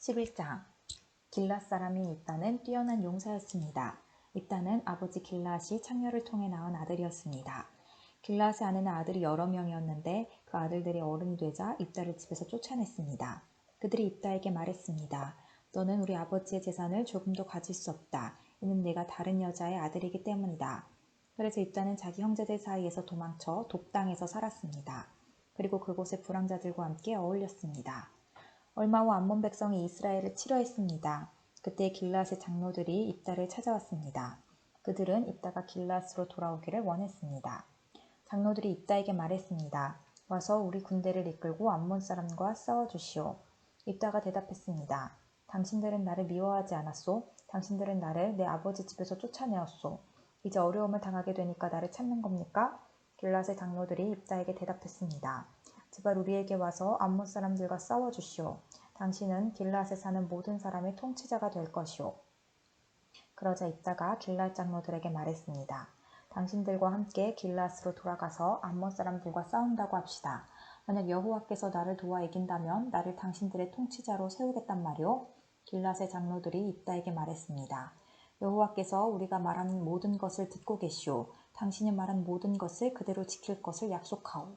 11장 길랏 사람이 입다는 뛰어난 용사였습니다. 입다는 아버지 길랏이 창녀를 통해 낳은 아들이었습니다. 길랏의 아내는 아들이 여러 명이었는데 그 아들들이 어른이 되자 입다를 집에서 쫓아냈습니다. 그들이 입다에게 말했습니다. 너는 우리 아버지의 재산을 조금도 가질 수 없다. 이는 네가 다른 여자의 아들이기 때문이다. 그래서 입다는 자기 형제들 사이에서 도망쳐 돕당에서 살았습니다. 그리고 그곳의 불황자들과 함께 어울렸습니다. 얼마 후 암몬 백성이 이스라엘을 치려했습니다. 그때 길랏의 장로들이 입다를 찾아왔습니다. 그들은 입다가 길랏으로 돌아오기를 원했습니다. 장로들이 입다에게 말했습니다. 와서 우리 군대를 이끌고 암몬 사람과 싸워주시오. 입다가 대답했습니다. 당신들은 나를 미워하지 않았소? 당신들은 나를 내 아버지 집에서 쫓아내었소. 이제 어려움을 당하게 되니까 나를 찾는 겁니까? 길랏의 장로들이 입다에게 대답했습니다. 제발 우리에게 와서 암몬 사람들과 싸워주시오. 당신은 길랏에 사는 모든 사람의 통치자가 될 것이오. 그러자 입다가 길랏 장로들에게 말했습니다. 당신들과 함께 길랏으로 돌아가서 암몬 사람들과 싸운다고 합시다. 만약 여호와께서 나를 도와 이긴다면 나를 당신들의 통치자로 세우겠단 말이오. 길랏의 장로들이 입다에게 말했습니다. 여호와께서 우리가 말하는 모든 것을 듣고 계시오. 당신이 말한 모든 것을 그대로 지킬 것을 약속하오.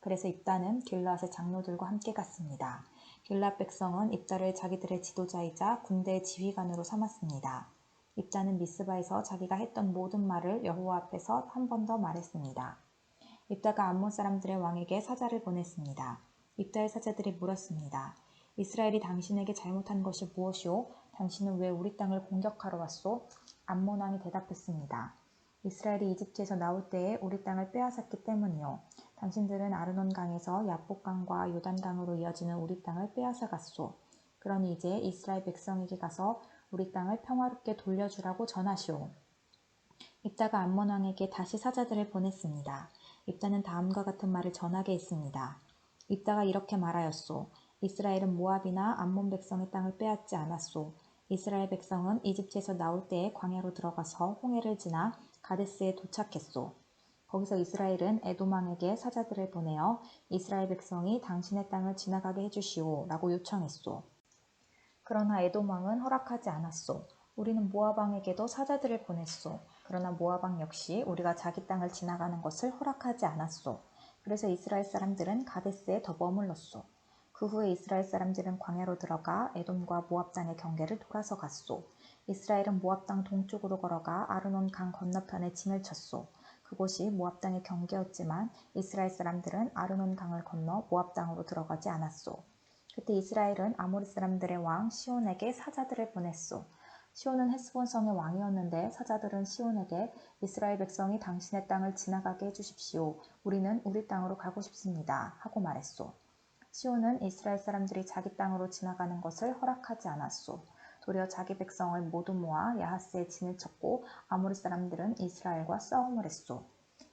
그래서 입다는 길랏의 장로들과 함께 갔습니다. 길랏 백성은 입다를 자기들의 지도자이자 군대의 지휘관으로 삼았습니다. 입다는 미스바에서 자기가 했던 모든 말을 여호와 앞에서 한 번 더 말했습니다. 입다가 암몬 사람들의 왕에게 사자를 보냈습니다. 입다의 사자들이 물었습니다. 이스라엘이 당신에게 잘못한 것이 무엇이오? 당신은 왜 우리 땅을 공격하러 왔소? 암몬 왕이 대답했습니다. 이스라엘이 이집트에서 나올 때에 우리 땅을 빼앗았기 때문이요. 당신들은 아르논 강에서 야복강과 요단강으로 이어지는 우리 땅을 빼앗아 갔소. 그러니 이제 이스라엘 백성에게 가서 우리 땅을 평화롭게 돌려주라고 전하시오. 입다가 암몬 왕에게 다시 사자들을 보냈습니다. 입다는 다음과 같은 말을 전하게 했습니다. 입다가 이렇게 말하였소. 이스라엘은 모압이나 암몬 백성의 땅을 빼앗지 않았소. 이스라엘 백성은 이집트에서 나올 때에 광야로 들어가서 홍해를 지나 가데스에 도착했소. 거기서 이스라엘은 에돔 왕에게 사자들을 보내어 이스라엘 백성이 당신의 땅을 지나가게 해주시오 라고 요청했소. 그러나 에돔 왕은 허락하지 않았소. 우리는 모압 왕에게도 사자들을 보냈소. 그러나 모압 왕 역시 우리가 자기 땅을 지나가는 것을 허락하지 않았소. 그래서 이스라엘 사람들은 가데스에 더 머물렀소. 그 후에 이스라엘 사람들은 광야로 들어가 에돔과 모압 땅의 경계를 돌아서 갔소. 이스라엘은 모압 땅 동쪽으로 걸어가 아르논 강 건너편에 진을 쳤소. 그곳이 모압 땅의 경계였지만 이스라엘 사람들은 아르논 강을 건너 모압 땅으로 들어가지 않았소. 그때 이스라엘은 아모리 사람들의 왕 시온에게 사자들을 보냈소. 시온은 헤스본 성의 왕이었는데 사자들은 시온에게 이스라엘 백성이 당신의 땅을 지나가게 해주십시오. 우리는 우리 땅으로 가고 싶습니다. 하고 말했소. 시온은 이스라엘 사람들이 자기 땅으로 지나가는 것을 허락하지 않았소. 도리어 자기 백성을 모두 모아 야하스에 진을 쳤고 아모리 사람들은 이스라엘과 싸움을 했소.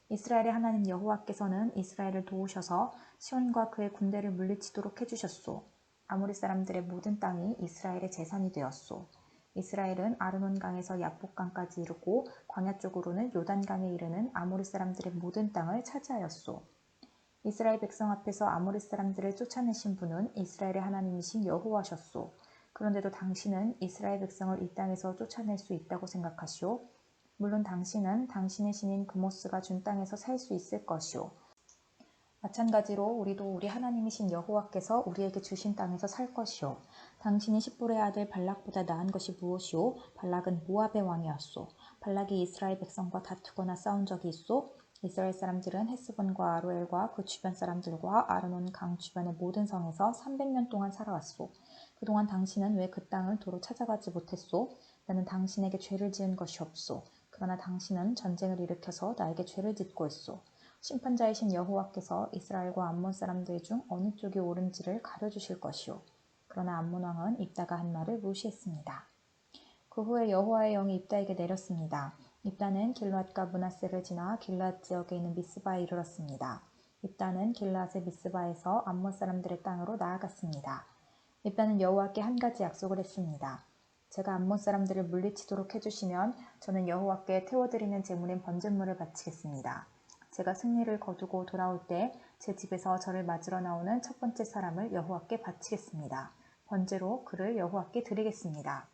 이스라엘의 하나님 여호와께서는 이스라엘을 도우셔서 시온과 그의 군대를 물리치도록 해주셨소. 아모리 사람들의 모든 땅이 이스라엘의 재산이 되었소. 이스라엘은 아르논 강에서 야복강까지 이르고 광야 쪽으로는 요단강에 이르는 아모리 사람들의 모든 땅을 차지하였소. 이스라엘 백성 앞에서 아모리 사람들을 쫓아내신 분은 이스라엘의 하나님이신 여호와셨소. 그런데도 당신은 이스라엘 백성을 이 땅에서 쫓아낼 수 있다고 생각하시오? 물론 당신은 당신의 신인 그모스가 준 땅에서 살 수 있을 것이오. 마찬가지로 우리도 우리 하나님이신 여호와께서 우리에게 주신 땅에서 살 것이오. 당신이 십볼의 아들 발락보다 나은 것이 무엇이오? 발락은 모압의 왕이었소. 발락이 이스라엘 백성과 다투거나 싸운 적이 있소? 이스라엘 사람들은 헤스본과 아로엘과 그 주변 사람들과 아르논 강 주변의 모든 성에서 300년 동안 살아왔소. 그동안 당신은 왜 그 땅을 도로 찾아가지 못했소? 나는 당신에게 죄를 지은 것이 없소. 그러나 당신은 전쟁을 일으켜서 나에게 죄를 짓고 있소. 심판자이신 여호와께서 이스라엘과 암몬 사람들 중 어느 쪽이 옳은지를 가려주실 것이오. 그러나 암몬 왕은 입다가 한 말을 무시했습니다. 그 후에 여호와의 영이 입다에게 내렸습니다. 입다는 길랏과 므낫세를 지나 길랏 지역에 있는 미스바에 이르렀습니다. 입다는 길랏의 미스바에서 암몬 사람들의 땅으로 나아갔습니다. 입다는 여호와께 한 가지 약속을 했습니다. 제가 암몬 사람들을 물리치도록 해주시면 저는 여호와께 태워드리는 제물인 번제물을 바치겠습니다. 제가 승리를 거두고 돌아올 때 제 집에서 저를 맞으러 나오는 첫 번째 사람을 여호와께 바치겠습니다. 번제로 그를 여호와께 드리겠습니다.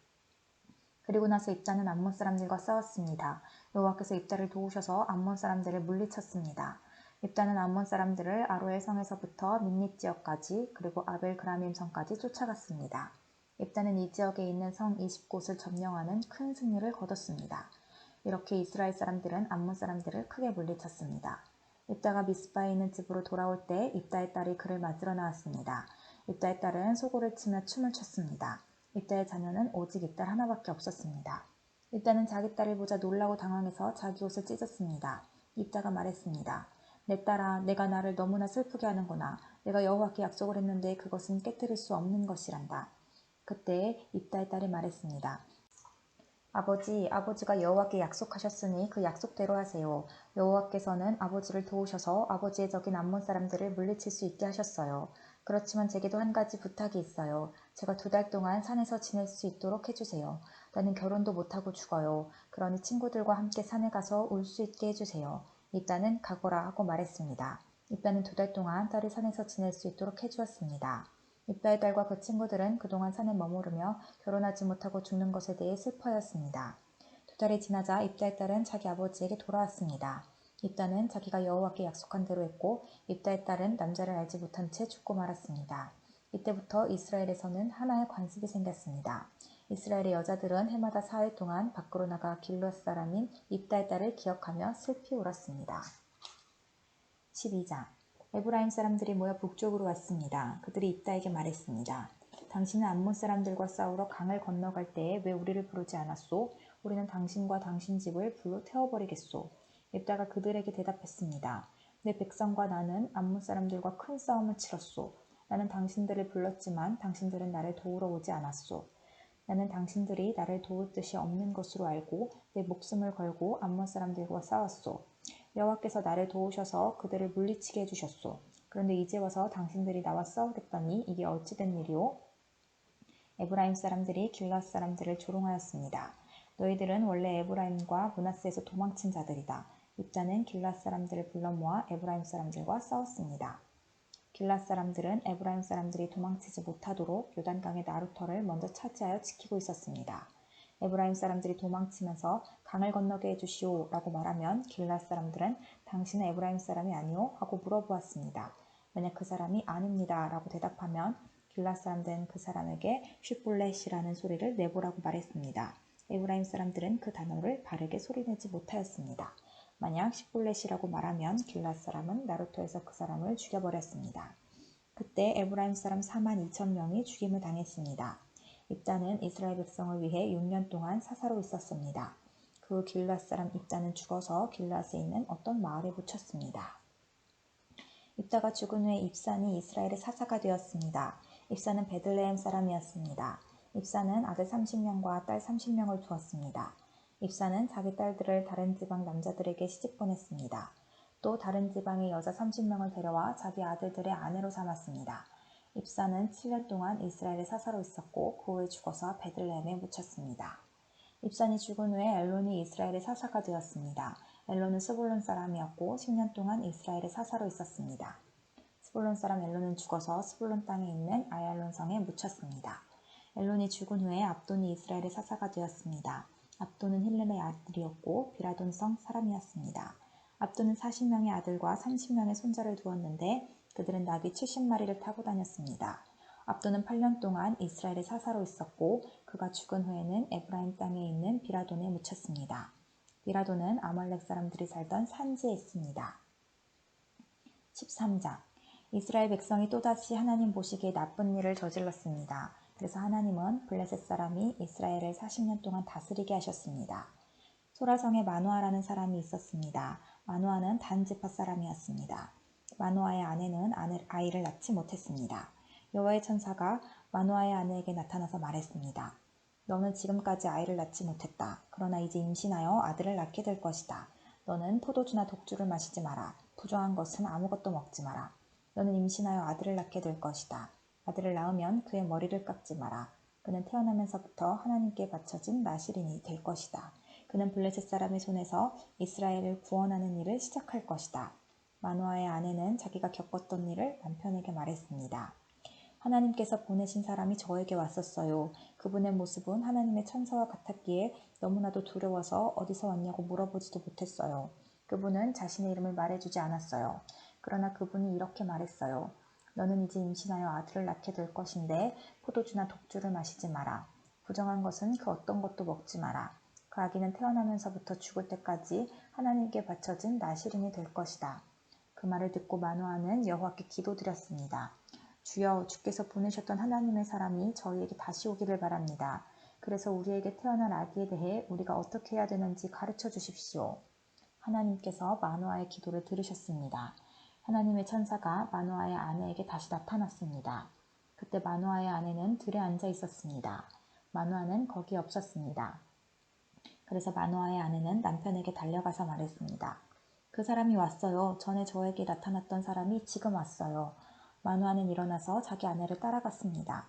그리고 나서 입다는 암몬 사람들과 싸웠습니다. 여호와께서 입다를 도우셔서 암몬 사람들을 물리쳤습니다. 입다는 암몬 사람들을 아로엘 성에서부터 민닛 지역까지 그리고 아벨 그라밈 성까지 쫓아갔습니다. 입다는 이 지역에 있는 성 20곳을 점령하는 큰 승리를 거뒀습니다. 이렇게 이스라엘 사람들은 암몬 사람들을 크게 물리쳤습니다. 입다가 미스바에 있는 집으로 돌아올 때 입다의 딸이 그를 맞으러 나왔습니다. 입다의 딸은 소고를 치며 춤을 췄습니다. 입다의 자녀는 오직 이 딸 하나밖에 없었습니다. 입다는 자기 딸을 보자 놀라고 당황해서 자기 옷을 찢었습니다. 입다가 말했습니다. 내 딸아, 내가 나를 너무나 슬프게 하는구나. 내가 여호와께 약속을 했는데 그것은 깨뜨릴 수 없는 것이란다. 그때 입다의 딸이 말했습니다. 아버지가 여호와께 약속하셨으니 그 약속대로 하세요. 여호와께서는 아버지를 도우셔서 아버지의 적인 암몬 사람들을 물리칠 수 있게 하셨어요. 그렇지만 제게도 한 가지 부탁이 있어요. 제가 2달 동안 산에서 지낼 수 있도록 해주세요. 나는 결혼도 못하고 죽어요. 그러니 친구들과 함께 산에 가서 울 수 있게 해주세요. 입다는 가거라 하고 말했습니다. 입다는 2달 동안 딸이 산에서 지낼 수 있도록 해주었습니다. 입다의 딸과 그 친구들은 그동안 산에 머무르며 결혼하지 못하고 죽는 것에 대해 슬퍼하였습니다. 2달이 지나자 입다의 딸은 자기 아버지에게 돌아왔습니다. 입다는 자기가 여호와께 약속한 대로 했고 입다의 딸은 남자를 알지 못한 채 죽고 말았습니다. 이때부터 이스라엘에서는 하나의 관습이 생겼습니다. 이스라엘의 여자들은 해마다 4일 동안 밖으로 나가 길르앗 사람인 입다의 딸을 기억하며 슬피 울었습니다. 12장 에브라임 사람들이 모여 북쪽으로 왔습니다. 그들이 입다에게 말했습니다. 당신은 암몬 사람들과 싸우러 강을 건너갈 때에 왜 우리를 부르지 않았소? 우리는 당신과 당신 집을 불로 태워버리겠소. 입다가 그들에게 대답했습니다. 내 백성과 나는 암몬 사람들과 큰 싸움을 치렀소. 나는 당신들을 불렀지만 당신들은 나를 도우러 오지 않았소. 나는 당신들이 나를 도울 뜻이 없는 것으로 알고 내 목숨을 걸고 암몬 사람들과 싸웠소. 여호와께서 나를 도우셔서 그들을 물리치게 해주셨소. 그런데 이제 와서 당신들이 나와 싸우겠다니 이게 어찌된 일이오? 에브라임 사람들이 길앗 사람들을 조롱하였습니다. 너희들은 원래 에브라임과 므낫세에서 도망친 자들이다. 입다는 길앗 사람들을 불러 모아 에브라임 사람들과 싸웠습니다. 길앗 사람들은 에브라임 사람들이 도망치지 못하도록 요단강의 나루터를 먼저 차지하여 지키고 있었습니다. 에브라임 사람들이 도망치면서 강을 건너게 해주시오 라고 말하면 길앗 사람들은 당신은 에브라임 사람이 아니오? 하고 물어보았습니다. 만약 그 사람이 아닙니다 라고 대답하면 길앗 사람들은 그 사람에게 쉿볼렛이라는 소리를 내보라고 말했습니다. 에브라임 사람들은 그 단어를 바르게 소리내지 못하였습니다. 만약 쉿볼렛이라고 말하면 길앗 사람은 나루터에서 그 사람을 죽여버렸습니다. 그때 에브라임 사람 42,000명이 죽임을 당했습니다. 입다는 이스라엘 백성을 위해 6년 동안 사사로 있었습니다. 그 길앗 사람 입다는 죽어서 길앗에 있는 어떤 마을에 묻혔습니다. 입다가 죽은 후에 입산이 이스라엘의 사사가 되었습니다. 입산은 베들레헴 사람이었습니다. 입산은 아들 30명과 딸 30명을 두었습니다. 입산은 자기 딸들을 다른 지방 남자들에게 시집 보냈습니다. 또 다른 지방의 여자 30명을 데려와 자기 아들들의 아내로 삼았습니다. 입산은 7년 동안 이스라엘의 사사로 있었고 그 후에 죽어서 베들레헴에 묻혔습니다. 입산이 죽은 후에 엘론이 이스라엘의 사사가 되었습니다. 엘론은 스불론 사람이었고 10년 동안 이스라엘의 사사로 있었습니다. 스불론 사람 엘론은 죽어서 스불론 땅에 있는 아얄론 성에 묻혔습니다. 엘론이 죽은 후에 압돈이 이스라엘의 사사가 되었습니다. 압돈은 힐름의 아들이었고 비라돈 성 사람이었습니다. 압돈은 40명의 아들과 30명의 손자를 두었는데 그들은 나귀 70마리를 타고 다녔습니다. 압돈은 8년 동안 이스라엘의 사사로 있었고 그가 죽은 후에는 에브라임 땅에 있는 비라돈에 묻혔습니다. 비라돈은 아말렉 사람들이 살던 산지에 있습니다. 13장 이스라엘 백성이 또다시 하나님 보시기에 나쁜 일을 저질렀습니다. 그래서 하나님은 블레셋 사람이 이스라엘을 40년 동안 다스리게 하셨습니다. 소라성에 마누아라는 사람이 있었습니다. 마누아는 단지파 사람이었습니다. 마누아의 아내는 아이를 낳지 못했습니다. 여호와의 천사가 마누아의 아내에게 나타나서 말했습니다. 너는 지금까지 아이를 낳지 못했다. 그러나 이제 임신하여 아들을 낳게 될 것이다. 너는 포도주나 독주를 마시지 마라. 부정한 것은 아무것도 먹지 마라. 너는 임신하여 아들을 낳게 될 것이다. 아들을 낳으면 그의 머리를 깎지 마라. 그는 태어나면서부터 하나님께 바쳐진 나실인이 될 것이다. 그는 블레셋 사람의 손에서 이스라엘을 구원하는 일을 시작할 것이다. 마누아의 아내는 자기가 겪었던 일을 남편에게 말했습니다. 하나님께서 보내신 사람이 저에게 왔었어요. 그분의 모습은 하나님의 천사와 같았기에 너무나도 두려워서 어디서 왔냐고 물어보지도 못했어요. 그분은 자신의 이름을 말해주지 않았어요. 그러나 그분이 이렇게 말했어요. 너는 이제 임신하여 아들을 낳게 될 것인데 포도주나 독주를 마시지 마라. 부정한 것은 그 어떤 것도 먹지 마라. 그 아기는 태어나면서부터 죽을 때까지 하나님께 바쳐진 나시린이 될 것이다. 그 말을 듣고 마노아는 여호와께 기도드렸습니다. 주여, 주께서 보내셨던 하나님의 사람이 저희에게 다시 오기를 바랍니다. 그래서 우리에게 태어날 아기에 대해 우리가 어떻게 해야 되는지 가르쳐 주십시오. 하나님께서 마노아의 기도를 들으셨습니다. 하나님의 천사가 마노아의 아내에게 다시 나타났습니다. 그때 마노아의 아내는 들에 앉아 있었습니다. 마노아는 거기 없었습니다. 그래서 마노아의 아내는 남편에게 달려가서 말했습니다. 그 사람이 왔어요. 전에 저에게 나타났던 사람이 지금 왔어요. 마노아는 일어나서 자기 아내를 따라갔습니다.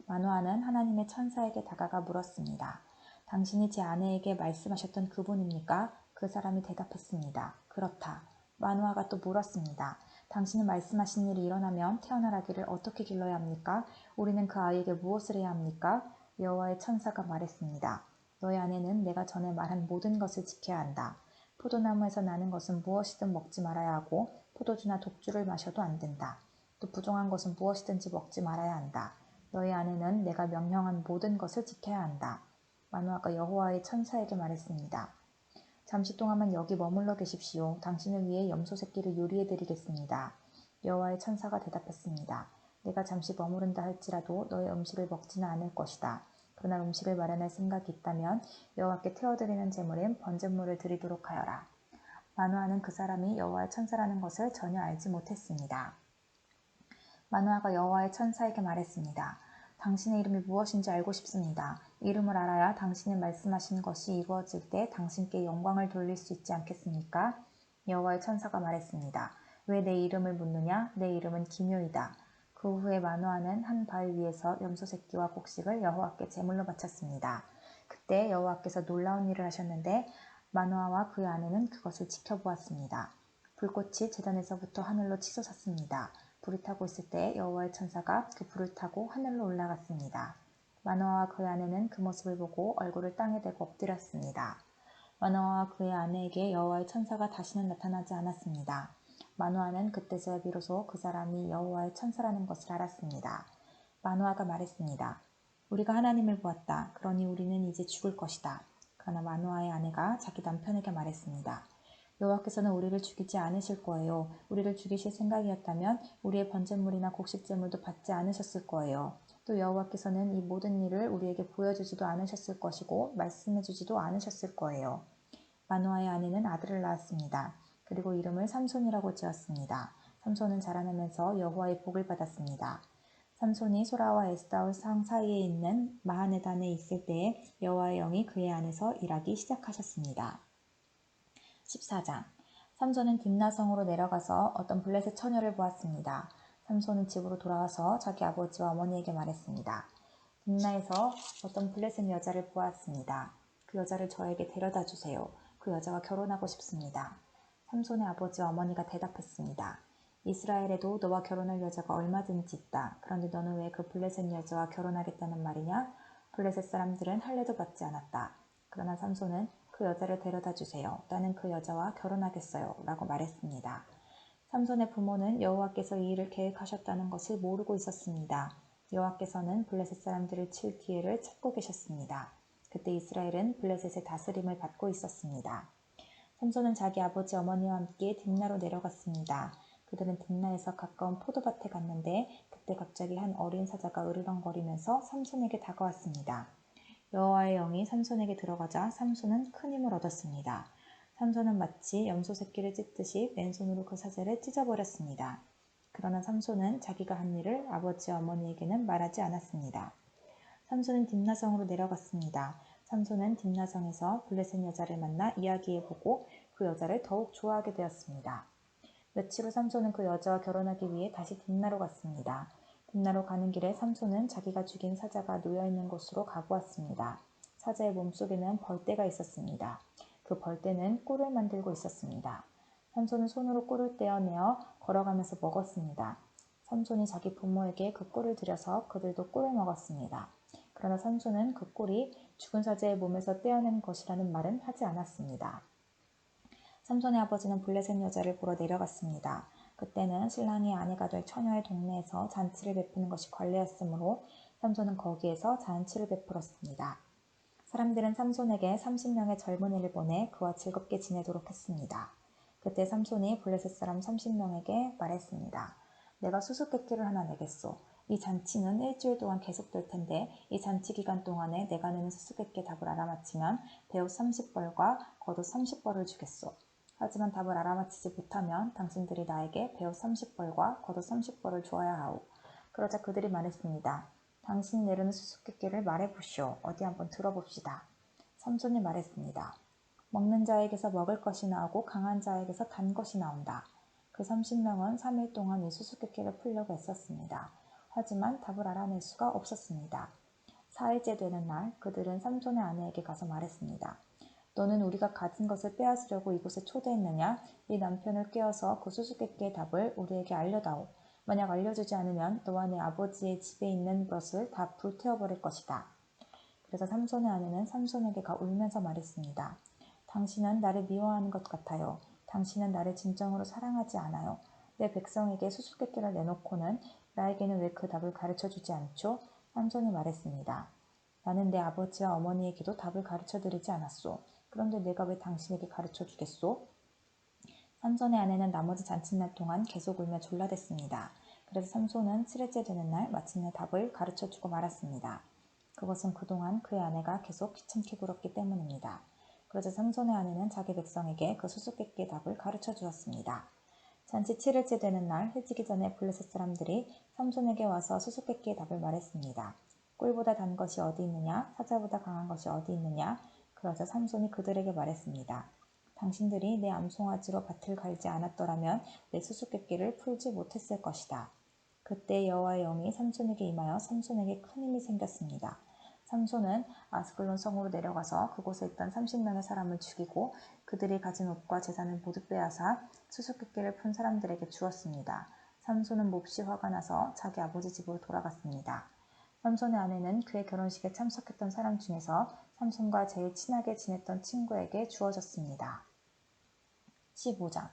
마노아는 하나님의 천사에게 다가가 물었습니다. 당신이 제 아내에게 말씀하셨던 그분입니까? 그 사람이 대답했습니다. 그렇다. 마노아가 또 물었습니다. 당신은 말씀하신 일이 일어나면 태어날 아기를 어떻게 길러야 합니까? 우리는 그 아이에게 무엇을 해야 합니까? 여호와의 천사가 말했습니다. 너의 아내는 내가 전에 말한 모든 것을 지켜야 한다. 포도나무에서 나는 것은 무엇이든 먹지 말아야 하고 포도주나 독주를 마셔도 안 된다. 또 부정한 것은 무엇이든지 먹지 말아야 한다. 너의 아내는 내가 명령한 모든 것을 지켜야 한다. 마노아가 여호와의 천사에게 말했습니다. 잠시 동안만 여기 머물러 계십시오. 당신을 위해 염소 새끼를 요리해 드리겠습니다. 여호와의 천사가 대답했습니다. 내가 잠시 머무른다 할지라도 너의 음식을 먹지는 않을 것이다. 그러나 음식을 마련할 생각이 있다면 여호와께 태워드리는 제물인 번제물을 드리도록 하여라. 마노아는 그 사람이 여호와의 천사라는 것을 전혀 알지 못했습니다. 마노아가 여호와의 천사에게 말했습니다. 당신의 이름이 무엇인지 알고 싶습니다. 이름을 알아야 당신이 말씀하신 것이 이루어질 때 당신께 영광을 돌릴 수 있지 않겠습니까? 여호와의 천사가 말했습니다. 왜 내 이름을 묻느냐? 내 이름은 기묘이다. 그 후에 마노아는 한 바위 위에서 염소 새끼와 곡식을 여호와께 제물로 바쳤습니다. 그때 여호와께서 놀라운 일을 하셨는데 마노아와 그의 아내는 그것을 지켜보았습니다. 불꽃이 제단에서부터 하늘로 치솟았습니다. 불이 타고 있을 때 여호와의 천사가 그 불을 타고 하늘로 올라갔습니다. 마노아와 그의 아내는 그 모습을 보고 얼굴을 땅에 대고 엎드렸습니다. 마노아와 그의 아내에게 여호와의 천사가 다시는 나타나지 않았습니다. 마노아는 그때서야 비로소 그 사람이 여호와의 천사라는 것을 알았습니다. 마노아가 말했습니다. 우리가 하나님을 보았다. 그러니 우리는 이제 죽을 것이다. 그러나 마노아의 아내가 자기 남편에게 말했습니다. 여호와께서는 우리를 죽이지 않으실 거예요. 우리를 죽이실 생각이었다면 우리의 번제물이나 곡식제물도 받지 않으셨을 거예요. 또 여호와께서는 이 모든 일을 우리에게 보여주지도 않으셨을 것이고 말씀해주지도 않으셨을 거예요. 마노아의 아내는 아들을 낳았습니다. 그리고 이름을 삼손이라고 지었습니다. 삼손은 자라나면서 여호와의 복을 받았습니다. 삼손이 소라와 에스다올 상 사이에 있는 마하네단에 있을 때에 여호와의 영이 그의 안에서 일하기 시작하셨습니다. 14장. 삼손은 딥나성으로 내려가서 어떤 블레셋 처녀를 보았습니다. 삼손은 집으로 돌아와서 자기 아버지와 어머니에게 말했습니다. 딥나에서 어떤 블레셋 여자를 보았습니다. 그 여자를 저에게 데려다 주세요. 그 여자와 결혼하고 싶습니다. 삼손의 아버지와 어머니가 대답했습니다. 이스라엘에도 너와 결혼할 여자가 얼마든지 있다. 그런데 너는 왜 그 블레셋 여자와 결혼하겠다는 말이냐? 블레셋 사람들은 할례도 받지 않았다. 그러나 삼손은 그 여자를 데려다 주세요. 나는 그 여자와 결혼하겠어요. 라고 말했습니다. 삼손의 부모는 여호와께서 이 일을 계획하셨다는 것을 모르고 있었습니다. 여호와께서는 블레셋 사람들을 칠 기회를 찾고 계셨습니다. 그때 이스라엘은 블레셋의 다스림을 받고 있었습니다. 삼손은 자기 아버지 어머니와 함께 딥나로 내려갔습니다. 그들은 딥나에서 가까운 포도밭에 갔는데 그때 갑자기 한 어린 사자가 으르렁거리면서 삼손에게 다가왔습니다. 여호와의 영이 삼손에게 들어가자 삼손은 큰 힘을 얻었습니다. 삼손은 마치 염소 새끼를 찢듯이 맨손으로 그 사자를 찢어버렸습니다. 그러나 삼손은 자기가 한 일을 아버지와 어머니에게는 말하지 않았습니다. 삼손은 딥나성으로 내려갔습니다. 삼손은 딥나성에서 블레셋 여자를 만나 이야기해보고 그 여자를 더욱 좋아하게 되었습니다. 며칠 후 삼손은 그 여자와 결혼하기 위해 다시 딥나로 갔습니다. 딥나로 가는 길에 삼손은 자기가 죽인 사자가 놓여있는 곳으로 가보았습니다. 사자의 몸속에는 벌떼가 있었습니다. 그 벌떼는 꿀을 만들고 있었습니다. 삼손은 손으로 꿀을 떼어내어 걸어가면서 먹었습니다. 삼손이 자기 부모에게 그 꿀을 들여서 그들도 꿀을 먹었습니다. 그러나 삼손은 그 꿀이 죽은 사제의 몸에서 떼어낸 것이라는 말은 하지 않았습니다. 삼손의 아버지는 블레셋 여자를 보러 내려갔습니다. 그때는 신랑이 아내가 될 처녀의 동네에서 잔치를 베푸는 것이 관례였으므로 삼손은 거기에서 잔치를 베풀었습니다. 사람들은 삼손에게 30명의 젊은이를 보내 그와 즐겁게 지내도록 했습니다. 그때 삼손이 블레셋 사람 30명에게 말했습니다. 내가 수수께끼를 하나 내겠소. 이 잔치는 일주일 동안 계속될 텐데 이 잔치 기간 동안에 내가 내는 수수께끼 답을 알아맞히면 배옷 30벌과 겉옷 30벌을 주겠소. 하지만 답을 알아맞히지 못하면 당신들이 나에게 배옷 30벌과 겉옷 30벌을 주어야 하오. 그러자 그들이 말했습니다. 당신이 내려는 수수께끼를 말해보시오. 어디 한번 들어봅시다. 삼손이 말했습니다. 먹는 자에게서 먹을 것이 나오고 강한 자에게서 단 것이 나온다. 그 30명은 3일 동안 이 수수께끼를 풀려고 애썼습니다. 하지만 답을 알아낼 수가 없었습니다. 4일째 되는 날 그들은 삼손의 아내에게 가서 말했습니다. 너는 우리가 가진 것을 빼앗으려고 이곳에 초대했느냐? 네 남편을 깨워서 그 수수께끼의 답을 우리에게 알려다오. 만약 알려주지 않으면 너와 네 아버지의 집에 있는 것을 다 불태워버릴 것이다. 그래서 삼손의 아내는 삼손에게 울면서 말했습니다. 당신은 나를 미워하는 것 같아요. 당신은 나를 진정으로 사랑하지 않아요. 내 백성에게 수수께끼를 내놓고는 나에게는 왜 그 답을 가르쳐주지 않죠? 삼손이 말했습니다. 나는 내 아버지와 어머니에게도 답을 가르쳐드리지 않았소. 그런데 내가 왜 당신에게 가르쳐주겠소? 삼손의 아내는 나머지 잔칫날 동안 계속 울며 졸라댔습니다. 그래서 삼손은 7일째 되는 날 마침내 답을 가르쳐주고 말았습니다. 그것은 그동안 그의 아내가 계속 귀찮게 굴었기 때문입니다. 그러자 삼손의 아내는 자기 백성에게 그 수수께끼의 답을 가르쳐 주었습니다. 잔치 7일째 되는 날 해지기 전에 블레셋 사람들이 삼손에게 와서 수수께끼의 답을 말했습니다. 꿀보다 단 것이 어디 있느냐? 사자보다 강한 것이 어디 있느냐? 그러자 삼손이 그들에게 말했습니다. 당신들이 내 암송아지로 밭을 갈지 않았더라면 내 수수께끼를 풀지 못했을 것이다. 그때 여호와의 영이 삼손에게 임하여 삼손에게 큰 힘이 생겼습니다. 삼손은 아스글론 성으로 내려가서 그곳에 있던 30명의 사람을 죽이고 그들이 가진 옷과 재산을 모두 빼앗아 수수께끼를 푼 사람들에게 주었습니다. 삼손은 몹시 화가 나서 자기 아버지 집으로 돌아갔습니다. 삼손의 아내는 그의 결혼식에 참석했던 사람 중에서 삼손과 제일 친하게 지냈던 친구에게 주어졌습니다. 15장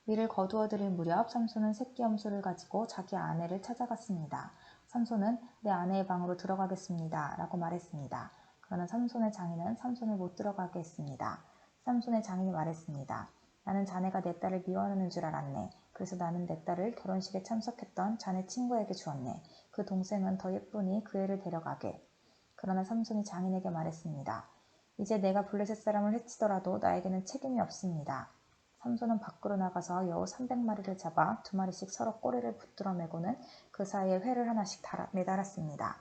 밀을 거두어 들일 무렵 삼손은 새끼 염소를 가지고 자기 아내를 찾아갔습니다. 삼손은 내 아내의 방으로 들어가겠습니다. 라고 말했습니다. 그러나 삼손의 장인은 삼손을 못 들어가게 했습니다. 삼손의 장인이 말했습니다. 나는 자네가 내 딸을 미워하는 줄 알았네. 그래서 나는 내 딸을 결혼식에 참석했던 자네 친구에게 주었네. 그 동생은 더 예쁘니 그 애를 데려가게. 그러나 삼손이 장인에게 말했습니다. 이제 내가 블레셋 사람을 해치더라도 나에게는 책임이 없습니다. 삼손은 밖으로 나가서 여우 300마리를 잡아 2마리씩 서로 꼬리를 붙들어 매고는 그 사이에 회를 하나씩 매달았습니다.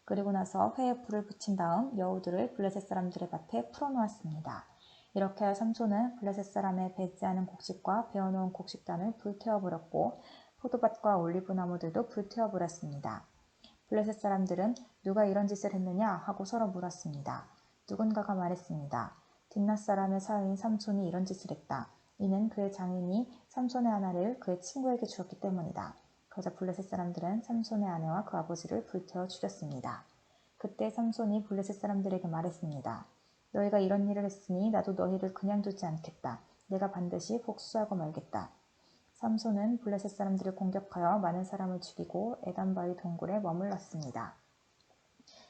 그리고 나서 회에 불을 붙인 다음 여우들을 블레셋 사람들의 밭에 풀어놓았습니다. 이렇게 하여 삼손은 블레셋 사람의 배지 않은 곡식과 베어놓은 곡식단을 불태워버렸고 포도밭과 올리브 나무들도 불태워버렸습니다. 블레셋 사람들은 누가 이런 짓을 했느냐 하고 서로 물었습니다. 누군가가 말했습니다. 딥낫 사람의 사위인 삼손이 이런 짓을 했다. 이는 그의 장인이 삼손의 아내를 그의 친구에게 주었기 때문이다. 그러자 블레셋 사람들은 삼손의 아내와 그 아버지를 불태워 죽였습니다. 그때 삼손이 블레셋 사람들에게 말했습니다. 너희가 이런 일을 했으니 나도 너희를 그냥 두지 않겠다. 내가 반드시 복수하고 말겠다. 삼손은 블레셋 사람들을 공격하여 많은 사람을 죽이고 에단바위 동굴에 머물렀습니다.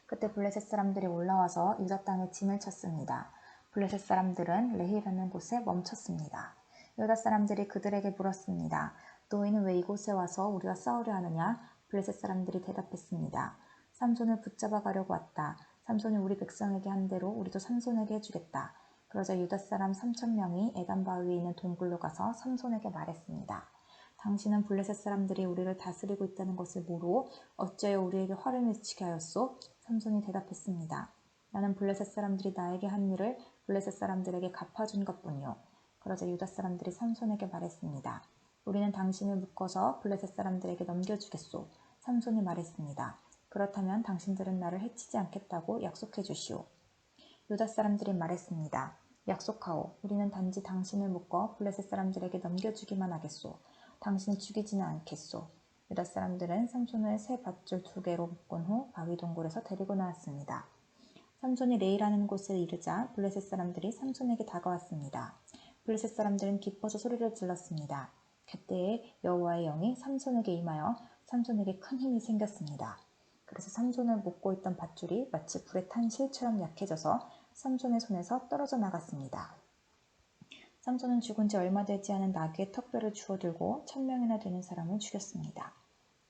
그때 블레셋 사람들이 올라와서 유다 땅에 진을 쳤습니다. 블레셋 사람들은 레히라는 곳에 멈췄습니다. 유다 사람들이 그들에게 물었습니다. 너희는 왜 이곳에 와서 우리와 싸우려 하느냐? 블레셋 사람들이 대답했습니다. 삼손을 붙잡아 가려고 왔다. 삼손이 우리 백성에게 한 대로 우리도 삼손에게 해주겠다. 그러자 유다 사람 3,000명이 에단 바위에 있는 동굴로 가서 삼손에게 말했습니다. 당신은 블레셋 사람들이 우리를 다스리고 있다는 것을 모르고 어찌하여 우리에게 화를 맺히게 하였소? 삼손이 대답했습니다. 나는 블레셋 사람들이 나에게 한 일을 블레셋 사람들에게 갚아준 것뿐이요. 그러자 유다 사람들이 삼손에게 말했습니다. 우리는 당신을 묶어서 블레셋 사람들에게 넘겨주겠소. 삼손이 말했습니다. 그렇다면 당신들은 나를 해치지 않겠다고 약속해 주시오. 유다 사람들이 말했습니다. 약속하오. 우리는 단지 당신을 묶어 블레셋 사람들에게 넘겨주기만 하겠소. 당신을 죽이지는 않겠소. 유다 사람들은 삼손을 새 밧줄 2개로 묶은 후 바위 동굴에서 데리고 나왔습니다. 삼손이 레이라는 곳에 이르자 블레셋 사람들이 삼손에게 다가왔습니다. 블레셋 사람들은 기뻐서 소리를 질렀습니다. 그때에 여호와의 영이 삼손에게 임하여 삼손에게 큰 힘이 생겼습니다. 그래서 삼손을 묶고 있던 밧줄이 마치 불에 탄 실처럼 약해져서 삼손의 손에서 떨어져 나갔습니다. 삼손은 죽은 지 얼마 되지 않은 나귀의 턱뼈를 주워들고 1000명이나 되는 사람을 죽였습니다.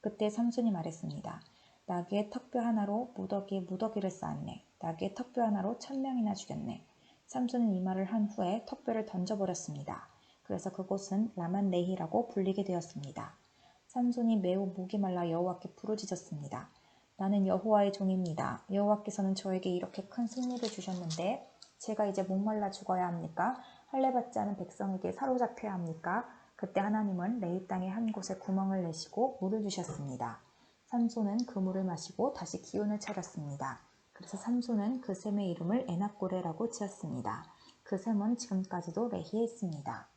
그때 삼손이 말했습니다. 나귀의 턱뼈 하나로 무더기에 무더기를 쌓았네. 나귀의 턱뼈 하나로 1000명이나 죽였네. 삼손은 이 말을 한 후에 턱뼈를 던져버렸습니다. 그래서 그곳은 라만레히라고 불리게 되었습니다. 삼손이 매우 목이 말라 여호와께 부르짖었습니다. 나는 여호와의 종입니다. 여호와께서는 저에게 이렇게 큰 승리를 주셨는데 제가 이제 목말라 죽어야 합니까? 할례받지 않은 백성에게 사로잡혀야 합니까? 그때 하나님은 레이 땅의 한 곳에 구멍을 내시고 물을 주셨습니다. 삼손은 그 물을 마시고 다시 기운을 차렸습니다. 그래서 삼손은 그 샘의 이름을 에낙고레라고 지었습니다. 그 샘은 지금까지도 레히에 있습니다.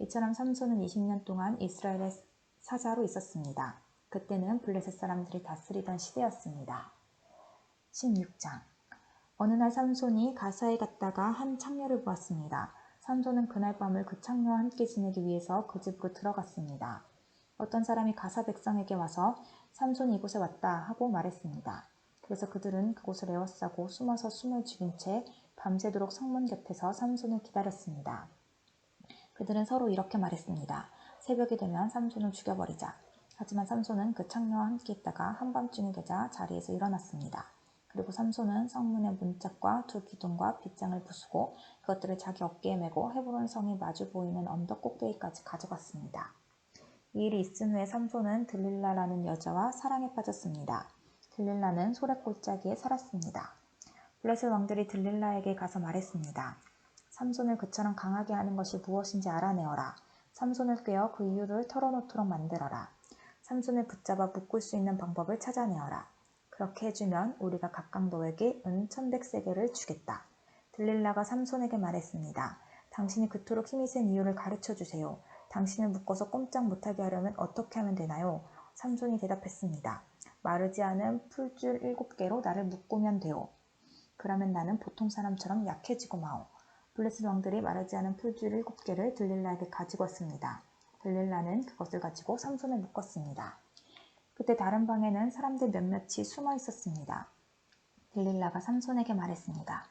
이처럼 삼손은 20년 동안 이스라엘의 사자로 있었습니다. 그때는 블레셋 사람들이 다스리던 시대였습니다. 16장. 어느 날 삼손이 가사에 갔다가 한 창녀를 보았습니다. 삼손은 그날 밤을 그 창녀와 함께 지내기 위해서 그 집으로 들어갔습니다. 어떤 사람이 가사 백성에게 와서 삼손이 이곳에 왔다 하고 말했습니다. 그래서 그들은 그곳을 에워싸고 숨어서 숨을 죽인 채 밤새도록 성문 곁에서 삼손을 기다렸습니다. 그들은 서로 이렇게 말했습니다. 새벽이 되면 삼손을 죽여버리자. 하지만 삼손은 그 창녀와 함께 있다가 한밤중이 되자 자리에서 일어났습니다. 그리고 삼손은 성문의 문짝과 2 기둥과 빗장을 부수고 그것들을 자기 어깨에 메고 헤브론 성이 마주 보이는 언덕 꼭대기까지 가져갔습니다. 이 일이 있은 후에 삼손은 들릴라라는 여자와 사랑에 빠졌습니다. 들릴라는 소래골짜기에 살았습니다. 블레셋 왕들이 들릴라에게 가서 말했습니다. 삼손을 그처럼 강하게 하는 것이 무엇인지 알아내어라. 삼손을 꿰어 그 이유를 털어놓도록 만들어라. 삼손을 붙잡아 묶을 수 있는 방법을 찾아내어라. 그렇게 해주면 우리가 각각 너에게 은 1100세겔을 주겠다. 들릴라가 삼손에게 말했습니다. 당신이 그토록 힘이 센 이유를 가르쳐주세요. 당신을 묶어서 꼼짝 못하게 하려면 어떻게 하면 되나요? 삼손이 대답했습니다. 마르지 않은 풀줄 7개로 나를 묶으면 돼요. 그러면 나는 보통 사람처럼 약해지고 마오. 블레셋 왕들이 마르지 않은 풀줄 7개를 들릴라에게 가지고 왔습니다. 들릴라는 그것을 가지고 삼손을 묶었습니다. 그때 다른 방에는 사람들 몇몇이 숨어 있었습니다. 들릴라가 삼손에게 말했습니다.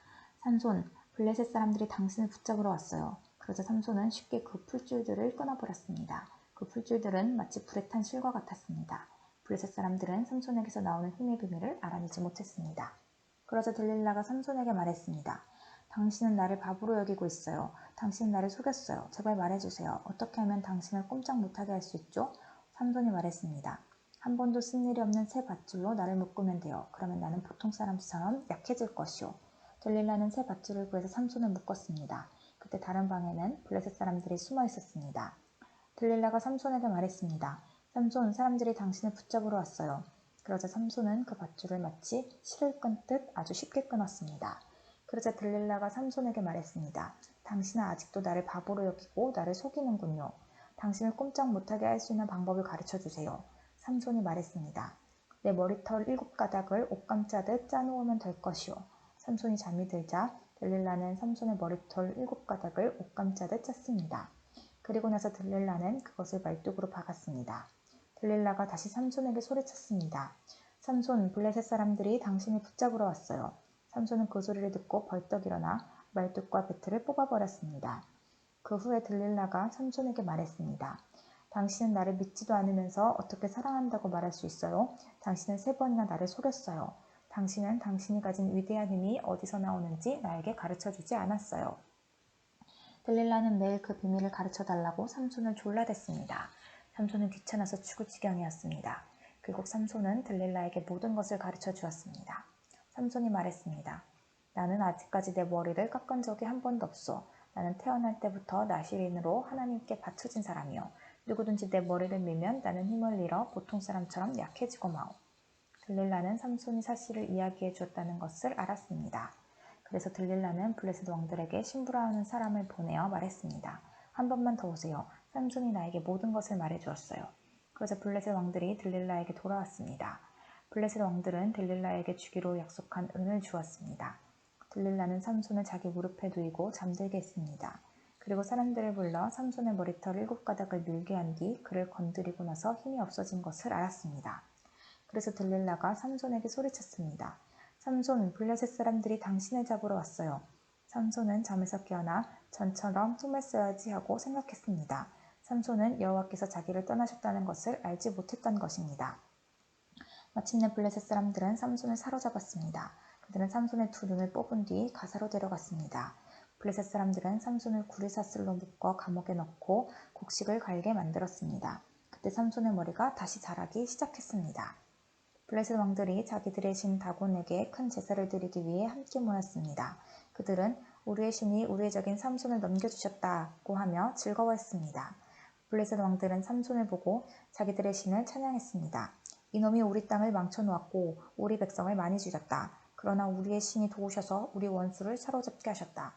삼손, 블레셋 사람들이 당신을 붙잡으러 왔어요. 그러자 삼손은 쉽게 그 풀줄들을 끊어버렸습니다. 그 풀줄들은 마치 불에 탄 실과 같았습니다. 블레셋 사람들은 삼손에게서 나오는 힘의 비밀을 알아내지 못했습니다. 그러자 들릴라가 삼손에게 말했습니다. 당신은 나를 바보로 여기고 있어요. 당신은 나를 속였어요. 제발 말해주세요. 어떻게 하면 당신을 꼼짝 못하게 할 수 있죠? 삼손이 말했습니다. 한 번도 쓴 일이 없는 새 밧줄로 나를 묶으면 돼요. 그러면 나는 보통 사람처럼 약해질 것이오. 들릴라는 새 밧줄을 구해서 삼손을 묶었습니다. 그때 다른 방에는 블레셋 사람들이 숨어 있었습니다. 들릴라가 삼손에게 말했습니다. 삼손, 사람들이 당신을 붙잡으러 왔어요. 그러자 삼손은 그 밧줄을 마치 실을 끊듯 아주 쉽게 끊었습니다. 그러자 들릴라가 삼손에게 말했습니다. 당신은 아직도 나를 바보로 여기고 나를 속이는군요. 당신을 꼼짝 못하게 할 수 있는 방법을 가르쳐주세요. 삼손이 말했습니다. 내 머리털 7가닥을 옷감 짜듯 짜놓으면 될 것이오. 삼손이 잠이 들자 들릴라는 삼손의 머리털 7가닥을 옷감 짜듯 짰습니다. 그리고 나서 들릴라는 그것을 말뚝으로 박았습니다. 들릴라가 다시 삼손에게 소리쳤습니다. 삼손, 블레셋 사람들이 당신을 붙잡으러 왔어요. 삼손은 그 소리를 듣고 벌떡 일어나 말뚝과 배틀을 뽑아버렸습니다. 그 후에 들릴라가 삼손에게 말했습니다. 당신은 나를 믿지도 않으면서 어떻게 사랑한다고 말할 수 있어요? 당신은 3번이나 나를 속였어요. 당신은 당신이 가진 위대한 힘이 어디서 나오는지 나에게 가르쳐주지 않았어요. 들릴라는 매일 그 비밀을 가르쳐달라고 삼손을 졸라댔습니다. 삼손은 귀찮아서 죽을 지경이었습니다. 결국 삼손은 들릴라에게 모든 것을 가르쳐 주었습니다. 삼손이 말했습니다. 나는 아직까지 내 머리를 깎은 적이 한 번도 없어. 나는 태어날 때부터 나시린으로 하나님께 바쳐진 사람이요. 누구든지 내 머리를 밀면 나는 힘을 잃어 보통 사람처럼 약해지고 마오. 들릴라는 삼손이 사실을 이야기해 주었다는 것을 알았습니다. 그래서 들릴라는 블레셋 왕들에게 신부라는 사람을 보내어 말했습니다. 한 번만 더 오세요. 삼손이 나에게 모든 것을 말해 주었어요. 그러자 블레셋 왕들이 들릴라에게 돌아왔습니다. 블레셋 왕들은 들릴라에게 주기로 약속한 은을 주었습니다. 들릴라는 삼손을 자기 무릎에 누이고 잠들게 했습니다. 그리고 사람들을 불러 삼손의 머리털 7가닥을 밀게 한 뒤 그를 건드리고 나서 힘이 없어진 것을 알았습니다. 그래서 들릴라가 삼손에게 소리쳤습니다. 삼손, 블레셋 사람들이 당신을 잡으러 왔어요. 삼손은 잠에서 깨어나 전처럼 꿈을 써야지 하고 생각했습니다. 삼손은 여호와께서 자기를 떠나셨다는 것을 알지 못했던 것입니다. 마침내 블레셋 사람들은 삼손을 사로잡았습니다. 그들은 삼손의 2눈을 뽑은 뒤 가사로 데려갔습니다. 블레셋 사람들은 삼손을 구리사슬로 묶어 감옥에 넣고 곡식을 갈게 만들었습니다. 그때 삼손의 머리가 다시 자라기 시작했습니다. 블레셋 왕들이 자기들의 신 다곤에게 큰 제사를 드리기 위해 함께 모였습니다. 그들은 우리의 신이 우리의 적인 삼손을 넘겨주셨다고 하며 즐거워했습니다. 블레셋 왕들은 삼손을 보고 자기들의 신을 찬양했습니다. 이놈이 우리 땅을 망쳐놓았고 우리 백성을 많이 죽였다. 그러나 우리의 신이 도우셔서 우리 원수를 사로잡게 하셨다.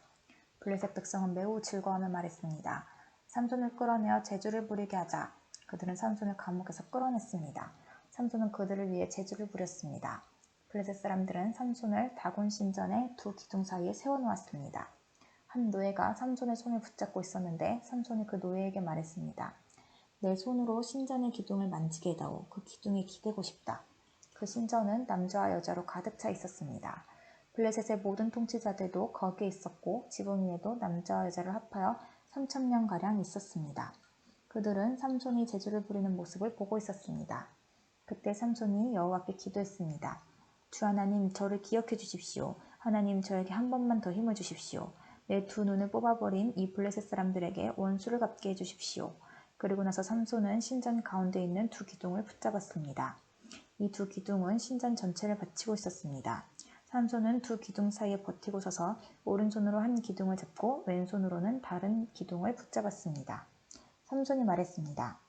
블레셋 백성은 매우 즐거워하며 말했습니다. 삼손을 끌어내어 제주를 부리게 하자. 그들은 삼손을 감옥에서 끌어냈습니다. 삼손은 그들을 위해 제주를 부렸습니다. 블레셋 사람들은 삼손을 다곤 신전의 2 기둥 사이에 세워놓았습니다. 한 노예가 삼손의 손을 붙잡고 있었는데 삼손이 그 노예에게 말했습니다. 내 손으로 신전의 기둥을 만지게 해다오. 그 기둥에 기대고 싶다. 그 신전은 남자와 여자로 가득 차 있었습니다. 블레셋의 모든 통치자들도 거기에 있었고 지붕 위에도 남자와 여자를 합하여 3,000명가량 있었습니다. 그들은 삼손이 제주를 부리는 모습을 보고 있었습니다. 그때 삼손이 여호와께 기도했습니다. 주 하나님, 저를 기억해 주십시오. 하나님, 저에게 한 번만 더 힘을 주십시오. 내 2눈을 뽑아버린 이 블레셋 사람들에게 원수를 갚게 해주십시오. 그리고 나서 삼손은 신전 가운데 있는 2 기둥을 붙잡았습니다. 이 2 기둥은 신전 전체를 받치고 있었습니다. 삼손은 2 기둥 사이에 버티고 서서 오른손으로 한 기둥을 잡고 왼손으로는 다른 기둥을 붙잡았습니다. 삼손이 말했습니다.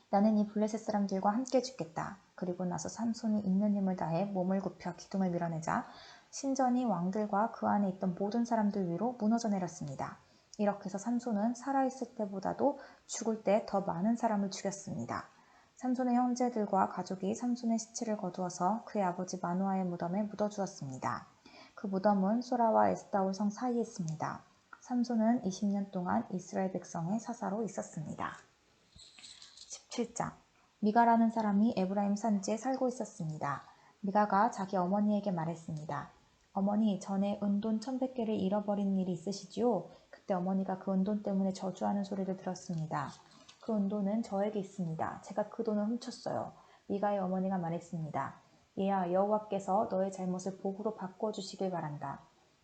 나는 이 블레셋 사람들과 함께 죽겠다. 그리고 나서 삼손이 있는 힘을 다해 몸을 굽혀 기둥을 밀어내자 신전이 왕들과 그 안에 있던 모든 사람들 위로 무너져 내렸습니다. 이렇게 해서 삼손은 살아있을 때보다도 죽을 때 더 많은 사람을 죽였습니다. 삼손의 형제들과 가족이 삼손의 시체를 거두어서 그의 아버지 마노아의 무덤에 묻어주었습니다. 그 무덤은 소라와 에스타올 성 사이에 있습니다. 삼손은 20년 동안 이스라엘 백성의 사사로 있었습니다. 17장 미가라는 사람이 에브라임 산지에 살고 있었습니다. 미가가 자기 어머니에게 말했습니다. 어머니, 전에 은돈 1,100개를 잃어버린 일이 있으시지요? 그때 어머니가 그 은돈 때문에 저주하는 소리를 들었습니다. 그 은돈은 저에게 있습니다. 제가 그 돈을 훔쳤어요. 미가의 어머니가 말했습니다. 얘야, 여호와께서 너의 잘못을 복으로 바꿔주시길 바란다.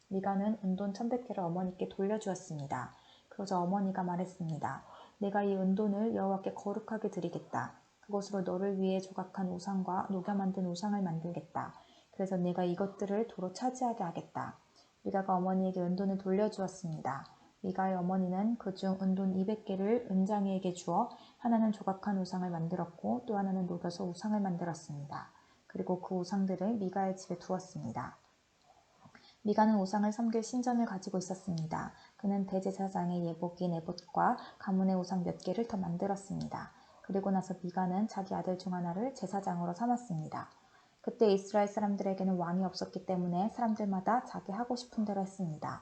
미가는 은돈 1,100개를 어머니께 돌려주었습니다. 그러자 어머니가 말했습니다. 내가 이 은돈을 여호와께 거룩하게 드리겠다. 그것으로 너를 위해 조각한 우상과 녹여 만든 우상을 만들겠다. 그래서 내가 이것들을 도로 차지하게 하겠다. 미가가 어머니에게 은돈을 돌려주었습니다. 미가의 어머니는 그중 은돈 200개를 은장이에게 주어 하나는 조각한 우상을 만들었고 또 하나는 녹여서 우상을 만들었습니다. 그리고 그 우상들을 미가의 집에 두었습니다. 미가는 우상을 섬길 신전을 가지고 있었습니다. 그는 대제사장의 예복인 에봇과 가문의 우상 몇 개를 더 만들었습니다. 그리고 나서 미가는 자기 아들 중 하나를 제사장으로 삼았습니다. 그때 이스라엘 사람들에게는 왕이 없었기 때문에 사람들마다 자기 하고 싶은 대로 했습니다.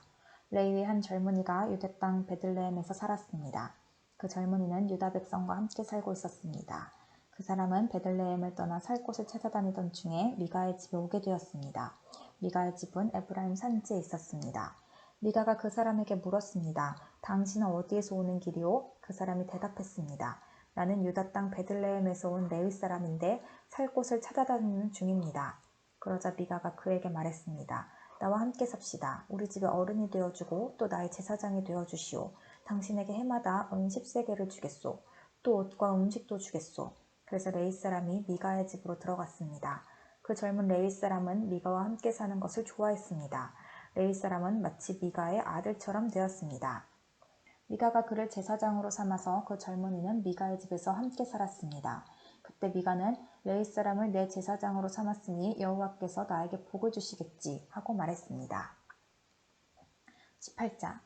레위의 한 젊은이가 유대 땅 베들레헴에서 살았습니다. 그 젊은이는 유다 백성과 함께 살고 있었습니다. 그 사람은 베들레헴을 떠나 살 곳을 찾아다니던 중에 미가의 집에 오게 되었습니다. 미가의 집은 에브라임 산지에 있었습니다. 미가가 그 사람에게 물었습니다. 당신은 어디에서 오는 길이오? 그 사람이 대답했습니다. 나는 유다 땅 베들레헴에서 온 레위 사람인데 살 곳을 찾아다니는 중입니다. 그러자 미가가 그에게 말했습니다. 나와 함께 삽시다. 우리 집에 어른이 되어주고 또 나의 제사장이 되어주시오. 당신에게 해마다 은 10세겔을 주겠소. 또 옷과 음식도 주겠소. 그래서 레위 사람이 미가의 집으로 들어갔습니다. 그 젊은 레위 사람은 미가와 함께 사는 것을 좋아했습니다. 레위 사람은 마치 미가의 아들처럼 되었습니다. 미가가 그를 제사장으로 삼아서 그 젊은이는 미가의 집에서 함께 살았습니다. 그때 미가는 레위 사람을 내 제사장으로 삼았으니 여호와께서 나에게 복을 주시겠지 하고 말했습니다. 18장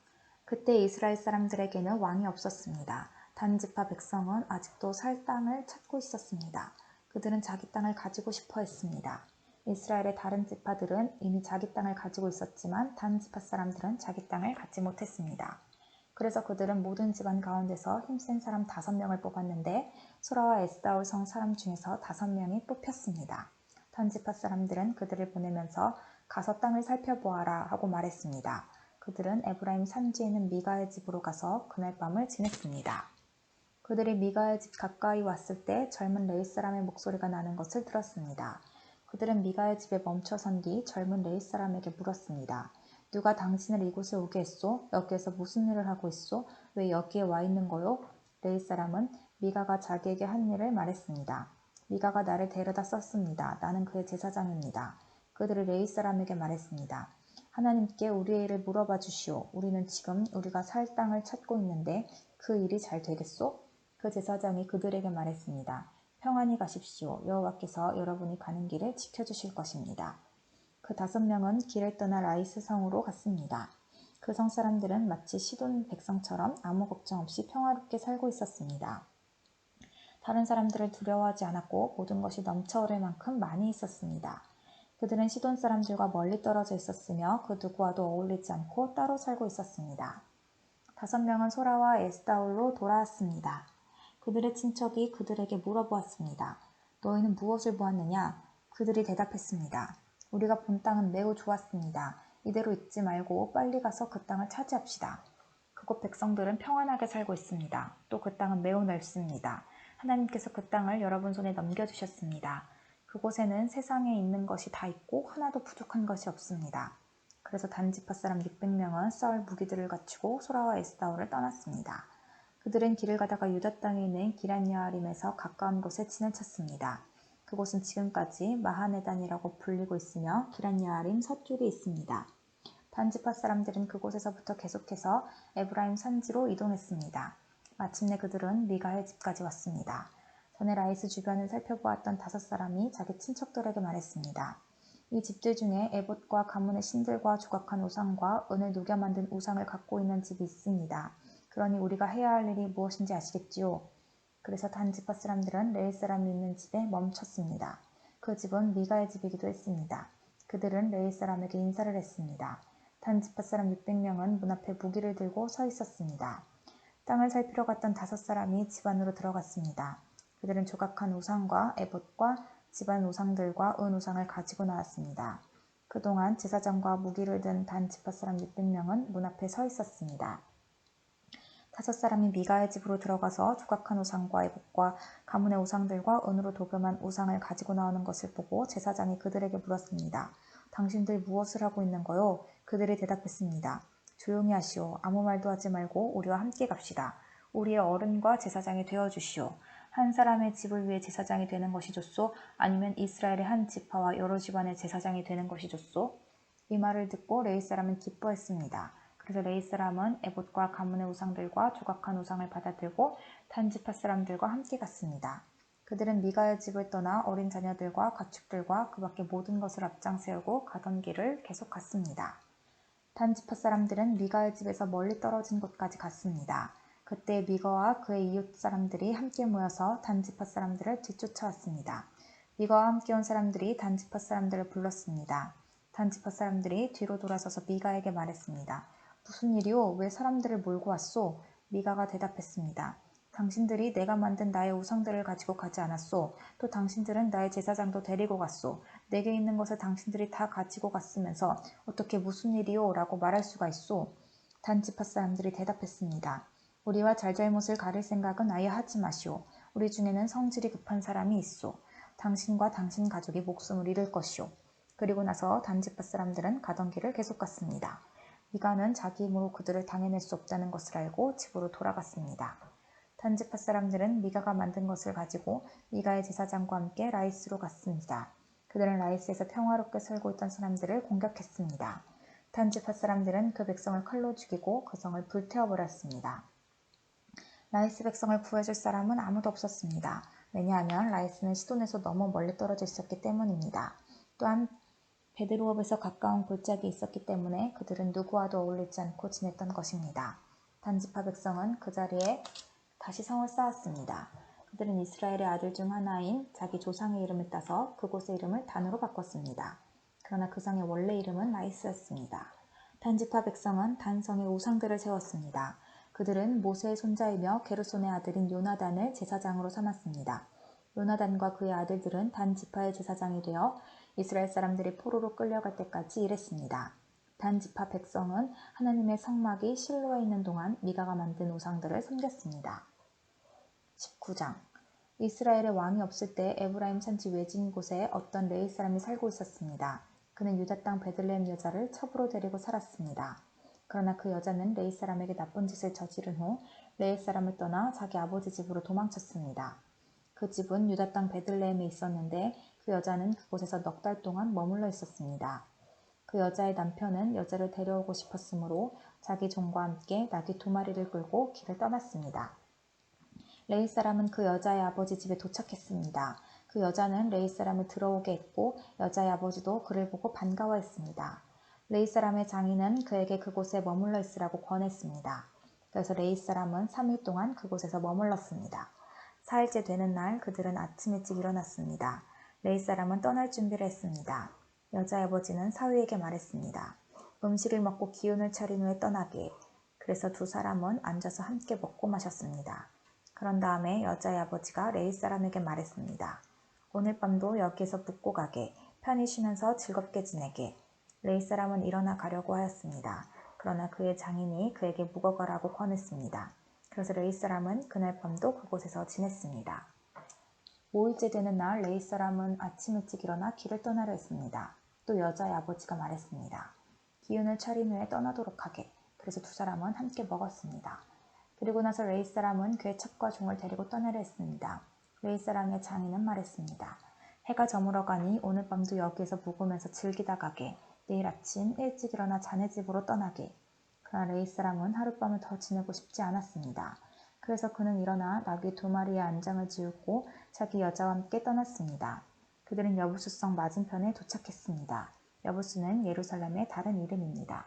그때 이스라엘 사람들에게는 왕이 없었습니다. 단지파 백성은 아직도 살 땅을 찾고 있었습니다. 그들은 자기 땅을 가지고 싶어 했습니다. 이스라엘의 다른 지파들은 이미 자기 땅을 가지고 있었지만 단지파 사람들은 자기 땅을 갖지 못했습니다. 그래서 그들은 모든 집안 가운데서 힘센 사람 5명을 뽑았는데 소라와 에스다올 성 사람 중에서 5명이 뽑혔습니다. 단지파 사람들은 그들을 보내면서 가서 땅을 살펴보아라 하고 말했습니다. 그들은 에브라임 산지에 있는 미가의 집으로 가서 그날 밤을 지냈습니다. 그들이 미가의 집 가까이 왔을 때 젊은 레위 사람의 목소리가 나는 것을 들었습니다. 그들은 미가의 집에 멈춰선 뒤 젊은 레위 사람에게 물었습니다. 누가 당신을 이곳에 오게 했소? 여기에서 무슨 일을 하고 있소? 왜 여기에 와 있는 거요? 레위 사람은 미가가 자기에게 한 일을 말했습니다. 미가가 나를 데려다 썼습니다. 나는 그의 제사장입니다. 그들이 레위 사람에게 말했습니다. 하나님께 우리의 일을 물어봐 주시오. 우리는 지금 우리가 살 땅을 찾고 있는데 그 일이 잘 되겠소? 그 제사장이 그들에게 말했습니다. 평안히 가십시오. 여호와께서 여러분이 가는 길을 지켜주실 것입니다. 그 5명은 길을 떠나 라이스 성으로 갔습니다. 그 성 사람들은 마치 시돈 백성처럼 아무 걱정 없이 평화롭게 살고 있었습니다. 다른 사람들을 두려워하지 않았고 모든 것이 넘쳐흐를 만큼 많이 있었습니다. 그들은 시돈 사람들과 멀리 떨어져 있었으며 그 누구와도 어울리지 않고 따로 살고 있었습니다. 5명은 소라와 에스다올로 돌아왔습니다. 그들의 친척이 그들에게 물어보았습니다. 너희는 무엇을 보았느냐? 그들이 대답했습니다. 우리가 본 땅은 매우 좋았습니다. 이대로 있지 말고 빨리 가서 그 땅을 차지합시다. 그곳 백성들은 평안하게 살고 있습니다. 또 그 땅은 매우 넓습니다. 하나님께서 그 땅을 여러분 손에 넘겨주셨습니다. 그곳에는 세상에 있는 것이 다 있고 하나도 부족한 것이 없습니다. 그래서 단지파 사람 600명은 싸울 무기들을 갖추고 소라와 에스다올을 떠났습니다. 그들은 길을 가다가 유다 땅에 있는 기럇야아림에서 가까운 곳에 진을 쳤습니다. 그곳은 지금까지 마하네단이라고 불리고 있으며 기럇야아림 서쪽에 있습니다. 단지파 사람들은 그곳에서부터 계속해서 에브라임 산지로 이동했습니다. 마침내 그들은 미가의 집까지 왔습니다. 전에 라이스 주변을 살펴보았던 5사람이 자기 친척들에게 말했습니다. 이 집들 중에 에봇과 가문의 신들과 조각한 우상과 은을 녹여 만든 우상을 갖고 있는 집이 있습니다. 그러니 우리가 해야 할 일이 무엇인지 아시겠지요? 그래서 단지파 사람들은 레위 사람이 있는 집에 멈췄습니다. 그 집은 미가의 집이기도 했습니다. 그들은 레위 사람에게 인사를 했습니다. 단지파 사람 600명은 문 앞에 무기를 들고 서 있었습니다. 땅을 살피러 갔던 5사람이 집 안으로 들어갔습니다. 그들은 조각한 우상과 에봇과 집안 우상들과 은 우상을 가지고 나왔습니다. 그동안 제사장과 무기를 든 단지파 사람 600명은 문 앞에 서 있었습니다. 5사람이 미가의 집으로 들어가서 조각한 우상과 에봇과 가문의 우상들과 은으로 도금한 우상을 가지고 나오는 것을 보고 제사장이 그들에게 물었습니다. 당신들 무엇을 하고 있는 거요? 그들이 대답했습니다. 조용히 하시오. 아무 말도 하지 말고 우리와 함께 갑시다. 우리의 어른과 제사장이 되어주시오. 한 사람의 집을 위해 제사장이 되는 것이 좋소? 아니면 이스라엘의 한 지파와 여러 집안의 제사장이 되는 것이 좋소? 이 말을 듣고 레위 사람은 기뻐했습니다. 그래서 레위 사람은 에봇과 가문의 우상들과 조각한 우상을 받아들고 단지파 사람들과 함께 갔습니다. 그들은 미가의 집을 떠나 어린 자녀들과 가축들과 그 밖의 모든 것을 앞장 세우고 가던 길을 계속 갔습니다. 단지파 사람들은 미가의 집에서 멀리 떨어진 곳까지 갔습니다. 그때 미가와 그의 이웃 사람들이 함께 모여서 단지파 사람들을 뒤쫓아왔습니다. 미가와 함께 온 사람들이 단지파 사람들을 불렀습니다. 단지파 사람들이 뒤로 돌아서서 미가에게 말했습니다. 무슨 일이오? 왜 사람들을 몰고 왔소? 미가가 대답했습니다. 당신들이 내가 만든 나의 우상들을 가지고 가지 않았소. 또 당신들은 나의 제사장도 데리고 갔소. 내게 있는 것을 당신들이 다 가지고 갔으면서 어떻게 무슨 일이오? 라고 말할 수가 있소. 단지파 사람들이 대답했습니다. 우리와 잘잘못을 가릴 생각은 아예 하지 마시오. 우리 중에는 성질이 급한 사람이 있소. 당신과 당신 가족이 목숨을 잃을 것이오. 그리고 나서 단지파 사람들은 가던 길을 계속 갔습니다. 미가는 자기 힘으로 그들을 당해낼 수 없다는 것을 알고 집으로 돌아갔습니다. 단지파 사람들은 미가가 만든 것을 가지고 미가의 제사장과 함께 라이스로 갔습니다. 그들은 라이스에서 평화롭게 살고 있던 사람들을 공격했습니다. 단지파 사람들은 그 백성을 칼로 죽이고 그 성을 불태워버렸습니다. 라이스 백성을 구해줄 사람은 아무도 없었습니다. 왜냐하면 라이스는 시돈에서 너무 멀리 떨어져 있었기 때문입니다. 또한 베드로업에서 가까운 골짜기에 있었기 때문에 그들은 누구와도 어울리지 않고 지냈던 것입니다. 단지파 백성은 그 자리에 다시 성을 쌓았습니다. 그들은 이스라엘의 아들 중 하나인 자기 조상의 이름을 따서 그곳의 이름을 단으로 바꿨습니다. 그러나 그 성의 원래 이름은 라이스였습니다. 단지파 백성은 단성의 우상들을 세웠습니다. 그들은 모세의 손자이며 게르손의 아들인 요나단을 제사장으로 삼았습니다. 요나단과 그의 아들들은 단 지파의 제사장이 되어 이스라엘 사람들이 포로로 끌려갈 때까지 일했습니다. 단 지파 백성은 하나님의 성막이 실로에 있는 동안 미가가 만든 우상들을 섬겼습니다. 19장 이스라엘의 왕이 없을 때 에브라임 산지 외진 곳에 어떤 레위 사람이 살고 있었습니다. 그는 유다 땅 베들레헴 여자를 첩으로 데리고 살았습니다. 그러나 그 여자는 레위 사람에게 나쁜 짓을 저지른 후 레위 사람을 떠나 자기 아버지 집으로 도망쳤습니다. 그 집은 유다 땅 베들레헴에 있었는데 그 여자는 그곳에서 넉 달 동안 머물러 있었습니다. 그 여자의 남편은 여자를 데려오고 싶었으므로 자기 종과 함께 나귀 2마리를 끌고 길을 떠났습니다. 레위 사람은 그 여자의 아버지 집에 도착했습니다. 그 여자는 레위 사람을 들어오게 했고 여자의 아버지도 그를 보고 반가워했습니다. 레위 사람의 장인은 그에게 그곳에 머물러 있으라고 권했습니다. 그래서 레위 사람은 3일 동안 그곳에서 머물렀습니다. 4일째 되는 날 그들은 아침 일찍 일어났습니다. 레위 사람은 떠날 준비를 했습니다. 여자의 아버지는 사위에게 말했습니다. 음식을 먹고 기운을 차린 후에 떠나게. 그래서 두 사람은 앉아서 함께 먹고 마셨습니다. 그런 다음에 여자의 아버지가 레위 사람에게 말했습니다. 오늘 밤도 여기에서 묵고 가게. 편히 쉬면서 즐겁게 지내게. 레위 사람은 일어나 가려고 하였습니다. 그러나 그의 장인이 그에게 묵어가라고 권했습니다. 그래서 레위 사람은 그날 밤도 그곳에서 지냈습니다. 5일째 되는 날 레위 사람은 아침 일찍 일어나 길을 떠나려 했습니다. 또 여자의 아버지가 말했습니다. 기운을 차린 후에 떠나도록 하게. 그래서 두 사람은 함께 먹었습니다. 그리고 나서 레위 사람은 그의 첩과 종을 데리고 떠나려 했습니다. 레위 사람의 장인은 말했습니다. 해가 저물어 가니 오늘 밤도 여기에서 묵으면서 즐기다 가게. 내일 아침 일찍 일어나 자네 집으로 떠나게. 그러나 레위 사람은 하룻밤을 더 지내고 싶지 않았습니다. 그래서 그는 일어나 나귀 2마리의 안장을 지우고 자기 여자와 함께 떠났습니다. 그들은 여부수성 맞은편에 도착했습니다. 여부수는 예루살렘의 다른 이름입니다.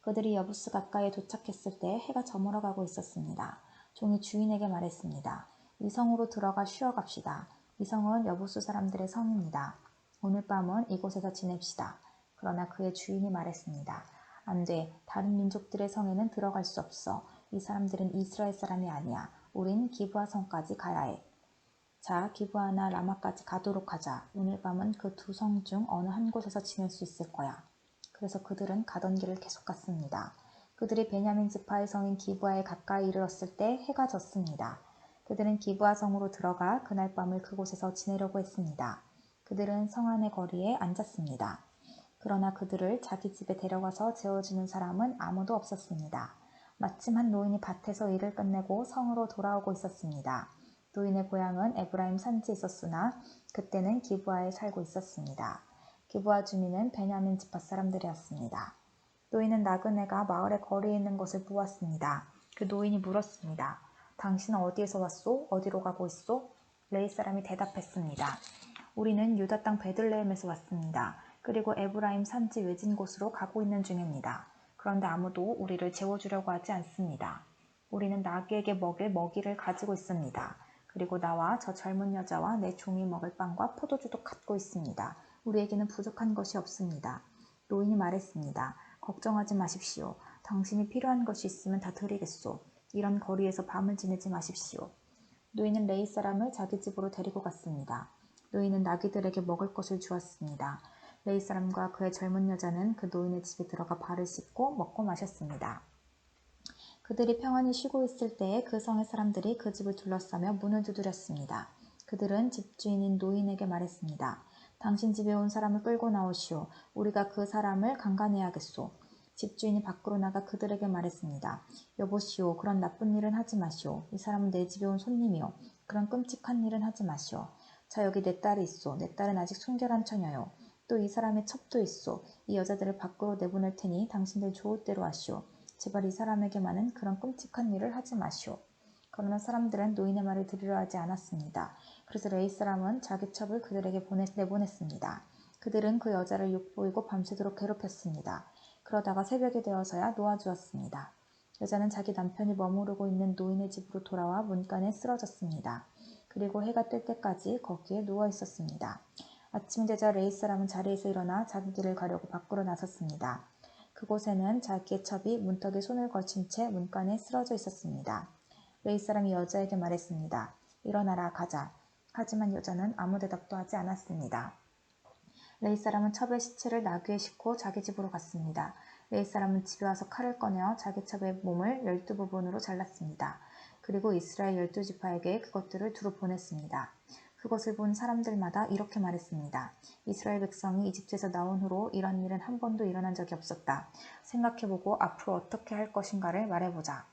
그들이 여부스 가까이에 도착했을 때 해가 저물어가고 있었습니다. 종이 주인에게 말했습니다. 이 성으로 들어가 쉬어갑시다. 이 성은 여부스 사람들의 성입니다. 오늘 밤은 이곳에서 지냅시다. 그러나 그의 주인이 말했습니다. 안 돼. 다른 민족들의 성에는 들어갈 수 없어. 이 사람들은 이스라엘 사람이 아니야. 우린 기브아 성까지 가야 해. 자, 기브아나 라마까지 가도록 하자. 오늘 밤은 그 두 성 중 어느 한 곳에서 지낼 수 있을 거야. 그래서 그들은 가던 길을 계속 갔습니다. 그들이 베냐민 지파의 성인 기브아에 가까이 이르렀을 때 해가 졌습니다. 그들은 기브아 성으로 들어가 그날 밤을 그곳에서 지내려고 했습니다. 그들은 성 안의 거리에 앉았습니다. 그러나 그들을 자기 집에 데려가서 재워주는 사람은 아무도 없었습니다. 마침 한 노인이 밭에서 일을 끝내고 성으로 돌아오고 있었습니다. 노인의 고향은 에브라임 산지에 있었으나 그때는 기브아에 살고 있었습니다. 기브아 주민은 베냐민 지파 사람들이었습니다. 노인은 나그네가 마을의 거리에 있는 것을 보았습니다. 그 노인이 물었습니다. 당신은 어디에서 왔소? 어디로 가고 있소? 레위 사람이 대답했습니다. 우리는 유다 땅 베들레헴에서 왔습니다. 그리고 에브라임 산지 외진 곳으로 가고 있는 중입니다. 그런데 아무도 우리를 재워주려고 하지 않습니다. 우리는 나귀에게 먹일 먹이를 가지고 있습니다. 그리고 나와 저 젊은 여자와 내 종이 먹을 빵과 포도주도 갖고 있습니다. 우리에게는 부족한 것이 없습니다. 노인이 말했습니다. 걱정하지 마십시오. 당신이 필요한 것이 있으면 다 드리겠소. 이런 거리에서 밤을 지내지 마십시오. 노인은 레위 사람을 자기 집으로 데리고 갔습니다. 노인은 나귀들에게 먹을 것을 주었습니다. 레위 사람과 그의 젊은 여자는 그 노인의 집에 들어가 발을 씻고 먹고 마셨습니다. 그들이 평안히 쉬고 있을 때에 그 성의 사람들이 그 집을 둘러싸며 문을 두드렸습니다. 그들은 집주인인 노인에게 말했습니다. 당신 집에 온 사람을 끌고 나오시오. 우리가 그 사람을 강간해야겠소. 집주인이 밖으로 나가 그들에게 말했습니다. 여보시오. 그런 나쁜 일은 하지 마시오. 이 사람은 내 집에 온 손님이오. 그런 끔찍한 일은 하지 마시오. 자, 여기 내 딸이 있소. 내 딸은 아직 순결한 처녀요. 또 이 사람의 첩도 있소. 이 여자들을 밖으로 내보낼 테니 당신들 좋을 대로 하시오. 제발 이 사람에게만은 그런 끔찍한 일을 하지 마시오. 그러나 사람들은 노인의 말을 들으려 하지 않았습니다. 그래서 레위 사람은 자기 첩을 그들에게 내보냈습니다. 그들은 그 여자를 욕보이고 밤새도록 괴롭혔습니다. 그러다가 새벽이 되어서야 놓아주었습니다. 여자는 자기 남편이 머무르고 있는 노인의 집으로 돌아와 문간에 쓰러졌습니다. 그리고 해가 뜰 때까지 거기에 누워 있었습니다. 아침이 되자 레위 사람은 자리에서 일어나 자기 길을 가려고 밖으로 나섰습니다. 그곳에는 자기의 첩이 문턱에 손을 걸친 채 문간에 쓰러져 있었습니다. 레위 사람이 여자에게 말했습니다. 일어나라, 가자. 하지만 여자는 아무 대답도 하지 않았습니다. 레위 사람은 첩의 시체를 나귀에 싣고 자기 집으로 갔습니다. 레위 사람은 집에 와서 칼을 꺼내어 자기 첩의 몸을 12부분으로 잘랐습니다. 그리고 이스라엘 12지파에게 그것들을 두루 보냈습니다. 그것을 본 사람들마다 이렇게 말했습니다. 이스라엘 백성이 이집트에서 나온 후로 이런 일은 한 번도 일어난 적이 없었다. 생각해보고 앞으로 어떻게 할 것인가를 말해보자.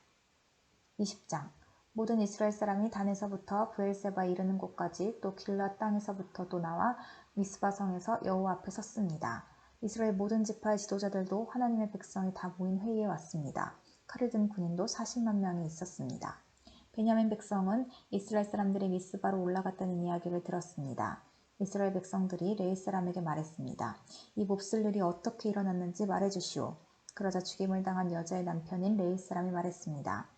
20장. 모든 이스라엘 사람이 단에서부터 브엘세바에 이르는 곳까지 또 길앗 땅에서부터도 나와 미스바 성에서 여호와 앞에 섰습니다. 이스라엘 모든 지파의 지도자들도 하나님의 백성이 다 모인 회의에 왔습니다. 칼을 든 군인도 40만 명이 있었습니다. 베냐민 백성은 이스라엘 사람들이 미스바로 올라갔다는 이야기를 들었습니다. 이스라엘 백성들이 레위 사람에게 말했습니다. 이 몹쓸 일이 어떻게 일어났는지 말해주시오. 그러자 죽임을 당한 여자의 남편인 레위 사람이 말했습니다.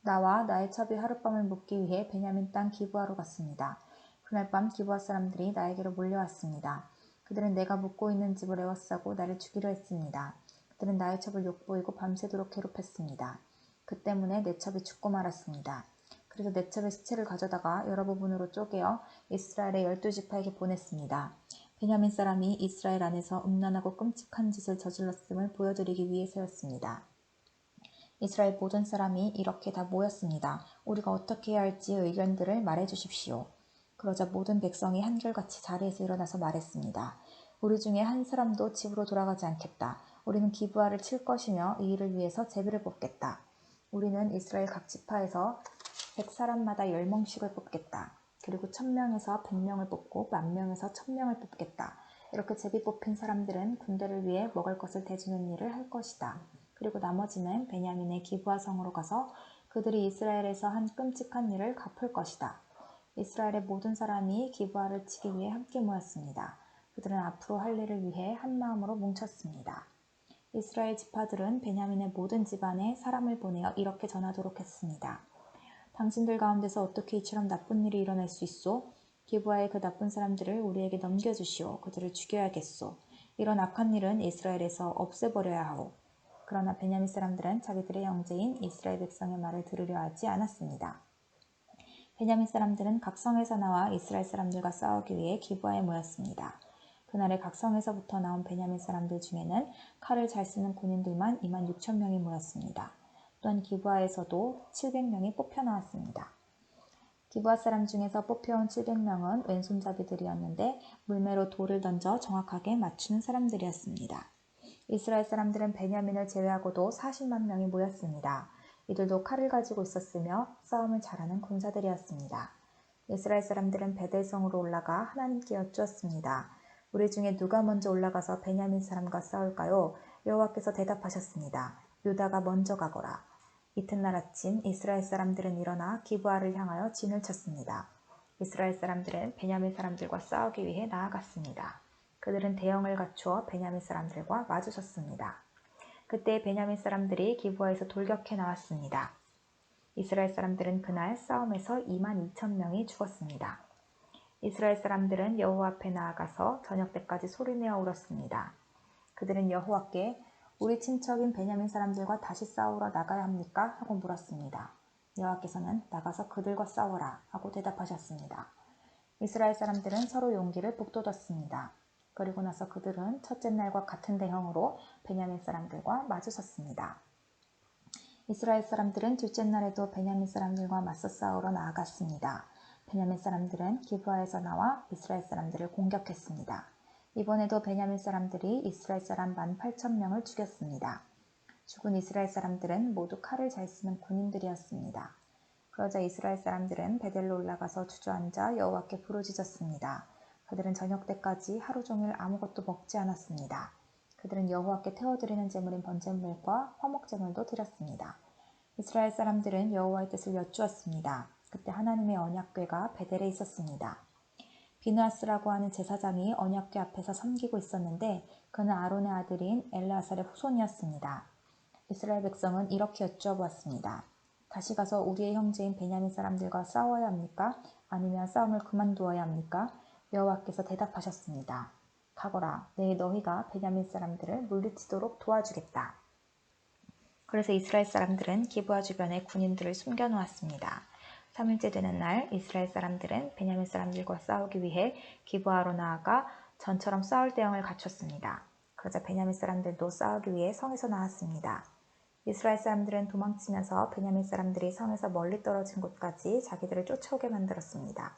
나와 나의 첩이 하룻밤을 묵기 위해 베냐민 땅 기브아로 갔습니다. 그날 밤 기브아 사람들이 나에게로 몰려왔습니다. 그들은 내가 묵고 있는 집을 에워싸고 나를 죽이려 했습니다. 그들은 나의 첩을 욕보이고 밤새도록 괴롭혔습니다. 그 때문에 내 첩이 죽고 말았습니다. 그래서 내 첩의 시체를 가져다가 여러 부분으로 쪼개어 이스라엘의 12지파에게 보냈습니다. 베냐민 사람이 이스라엘 안에서 음란하고 끔찍한 짓을 저질렀음을 보여드리기 위해서였습니다. 이스라엘 모든 사람이 이렇게 다 모였습니다. 우리가 어떻게 해야 할지 의견들을 말해 주십시오. 그러자 모든 백성이 한결같이 자리에서 일어나서 말했습니다. 우리 중에 한 사람도 집으로 돌아가지 않겠다. 우리는 기브아를 칠 것이며 이 일을 위해서 제비를 뽑겠다. 우리는 이스라엘 각 지파에서 100사람마다 10명씩을 뽑겠다. 그리고 1000명에서 100명을 뽑고 10,000명에서 1000명을 뽑겠다. 이렇게 제비 뽑힌 사람들은 군대를 위해 먹을 것을 대주는 일을 할 것이다. 그리고 나머지는 베냐민의 기브아 성으로 가서 그들이 이스라엘에서 한 끔찍한 일을 갚을 것이다. 이스라엘의 모든 사람이 기브아를 치기 위해 함께 모였습니다. 그들은 앞으로 할 일을 위해 한 마음으로 뭉쳤습니다. 이스라엘 지파들은 베냐민의 모든 집안에 사람을 보내어 이렇게 전하도록 했습니다. 당신들 가운데서 어떻게 이처럼 나쁜 일이 일어날 수 있소? 기브아의 그 나쁜 사람들을 우리에게 넘겨주시오. 그들을 죽여야겠소. 이런 악한 일은 이스라엘에서 없애버려야 하오. 그러나 베냐민 사람들은 자기들의 형제인 이스라엘 백성의 말을 들으려 하지 않았습니다. 베냐민 사람들은 각 성에서 나와 이스라엘 사람들과 싸우기 위해 기브아에 모였습니다. 그날에 각 성에서부터 나온 베냐민 사람들 중에는 칼을 잘 쓰는 군인들만 26,000명이 모였습니다. 또한 기브아에서도 700명이 뽑혀 나왔습니다. 기브아 사람 중에서 뽑혀온 700명은 왼손잡이들이었는데 물매로 돌을 던져 정확하게 맞추는 사람들이었습니다. 이스라엘 사람들은 베냐민을 제외하고도 40만 명이 모였습니다. 이들도 칼을 가지고 있었으며 싸움을 잘하는 군사들이었습니다. 이스라엘 사람들은 베델성으로 올라가 하나님께 여쭈었습니다. 우리 중에 누가 먼저 올라가서 베냐민 사람과 싸울까요? 여호와께서 대답하셨습니다. 유다가 먼저 가거라. 이튿날 아침 이스라엘 사람들은 일어나 기브아를 향하여 진을 쳤습니다. 이스라엘 사람들은 베냐민 사람들과 싸우기 위해 나아갔습니다. 그들은 대형을 갖추어 베냐민 사람들과 마주섰습니다. 그때 베냐민 사람들이 기브아에서 돌격해 나왔습니다. 이스라엘 사람들은 그날 싸움에서 22,000명이 죽었습니다. 이스라엘 사람들은 여호와 앞에 나아가서 저녁 때까지 소리내어 울었습니다. 그들은 여호와께 우리 친척인 베냐민 사람들과 다시 싸우러 나가야 합니까? 하고 물었습니다. 여호와께서는 나가서 그들과 싸워라 하고 대답하셨습니다. 이스라엘 사람들은 서로 용기를 북돋았습니다. 그리고 나서 그들은 첫째 날과 같은 대형으로 베냐민 사람들과 마주섰습니다. 이스라엘 사람들은 둘째 날에도 베냐민 사람들과 맞서 싸우러 나아갔습니다. 베냐민 사람들은 기브아에서 나와 이스라엘 사람들을 공격했습니다. 이번에도 베냐민 사람들이 이스라엘 사람 18,000명을 죽였습니다. 죽은 이스라엘 사람들은 모두 칼을 잘 쓰는 군인들이었습니다. 그러자 이스라엘 사람들은 베델로 올라가서 주저앉아 여호와께 부르짖었습니다. 그들은 저녁 때까지 하루 종일 아무것도 먹지 않았습니다. 그들은 여호와께 태워드리는 제물인 번제물과 화목제물도 드렸습니다. 이스라엘 사람들은 여호와의 뜻을 여쭈었습니다. 그때 하나님의 언약궤가 베델에 있었습니다. 비느하스라고 하는 제사장이 언약궤 앞에서 섬기고 있었는데 그는 아론의 아들인 엘르아살의 후손이었습니다. 이스라엘 백성은 이렇게 여쭈어보았습니다. 다시 가서 우리의 형제인 베냐민 사람들과 싸워야 합니까? 아니면 싸움을 그만두어야 합니까? 여호와께서 대답하셨습니다. 가거라, 내일 너희가 베냐민 사람들을 물리치도록 도와주겠다. 그래서 이스라엘 사람들은 기브아 주변에 군인들을 숨겨놓았습니다. 3일째 되는 날 이스라엘 사람들은 베냐민 사람들과 싸우기 위해 기브아로 나아가 전처럼 싸울 대형을 갖췄습니다. 그러자 베냐민 사람들도 싸우기 위해 성에서 나왔습니다. 이스라엘 사람들은 도망치면서 베냐민 사람들이 성에서 멀리 떨어진 곳까지 자기들을 쫓아오게 만들었습니다.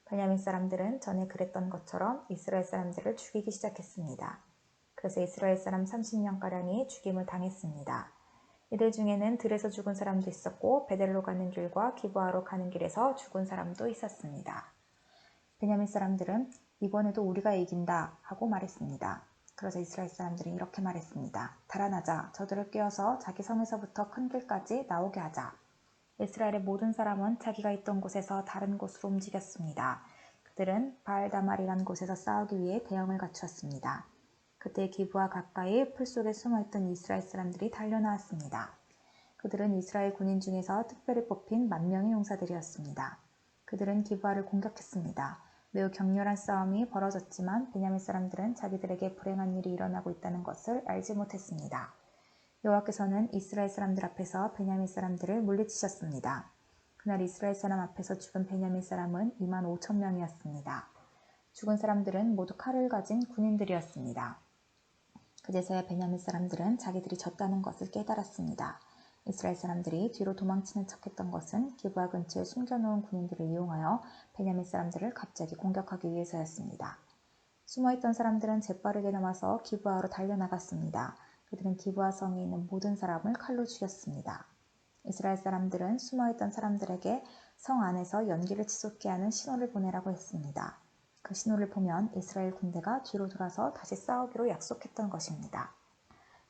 베냐민 사람들은 전에 그랬던 것처럼 이스라엘 사람들을 죽이기 시작했습니다. 그래서 이스라엘 사람 30명가량이 죽임을 당했습니다. 이들 중에는 들에서 죽은 사람도 있었고 베델로 가는 길과 기브아로 가는 길에서 죽은 사람도 있었습니다. 베냐민 사람들은 이번에도 우리가 이긴다 하고 말했습니다. 그러자 이스라엘 사람들은 이렇게 말했습니다. 달아나자, 저들을 깨워서 자기 성에서부터 큰 길까지 나오게 하자. 이스라엘의 모든 사람은 자기가 있던 곳에서 다른 곳으로 움직였습니다. 그들은 바알다말이라는 곳에서 싸우기 위해 대형을 갖추었습니다. 그때 기브아 가까이 풀 속에 숨어있던 이스라엘 사람들이 달려나왔습니다. 그들은 이스라엘 군인 중에서 특별히 뽑힌 10,000명의 용사들이었습니다. 그들은 기브아를 공격했습니다. 매우 격렬한 싸움이 벌어졌지만 베냐민 사람들은 자기들에게 불행한 일이 일어나고 있다는 것을 알지 못했습니다. 여호와께서는 이스라엘 사람들 앞에서 베냐민 사람들을 물리치셨습니다. 그날 이스라엘 사람 앞에서 죽은 베냐민 사람은 25,000명이었습니다. 죽은 사람들은 모두 칼을 가진 군인들이었습니다. 그제서야 베냐민 사람들은 자기들이 졌다는 것을 깨달았습니다. 이스라엘 사람들이 뒤로 도망치는 척했던 것은 기브아 근처에 숨겨놓은 군인들을 이용하여 베냐민 사람들을 갑자기 공격하기 위해서였습니다. 숨어있던 사람들은 재빠르게 남아서 기브아로 달려나갔습니다. 그들은 기브아 성에 있는 모든 사람을 칼로 죽였습니다. 이스라엘 사람들은 숨어있던 사람들에게 성 안에서 연기를 치솟게 하는 신호를 보내라고 했습니다. 그 신호를 보면 이스라엘 군대가 뒤로 돌아서 다시 싸우기로 약속했던 것입니다.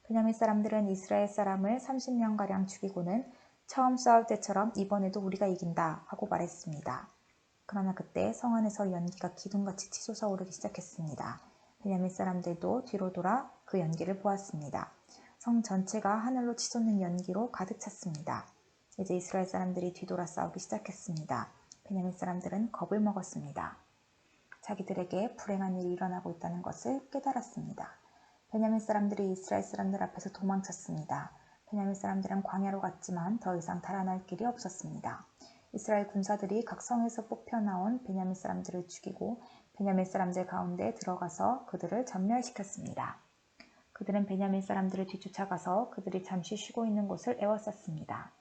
베냐민 사람들은 이스라엘 사람을 30명가량 죽이고는 처음 싸울 때처럼 이번에도 우리가 이긴다 하고 말했습니다. 그러나 그때 성 안에서 연기가 기둥같이 치솟아 오르기 시작했습니다. 베냐민 사람들도 뒤로 돌아 그 연기를 보았습니다. 성 전체가 하늘로 치솟는 연기로 가득 찼습니다. 이제 이스라엘 사람들이 뒤돌아 싸우기 시작했습니다. 베냐민 사람들은 겁을 먹었습니다. 자기들에게 불행한 일이 일어나고 있다는 것을 깨달았습니다. 베냐민 사람들이 이스라엘 사람들 앞에서 도망쳤습니다. 베냐민 사람들은 광야로 갔지만 더 이상 달아날 길이 없었습니다. 이스라엘 군사들이 각 성에서 뽑혀나온 베냐민 사람들을 죽이고 베냐민 사람들 가운데 들어가서 그들을 전멸시켰습니다. 그들은 베냐민 사람들을 뒤쫓아가서 그들이 잠시 쉬고 있는 곳을 에워쌌습니다.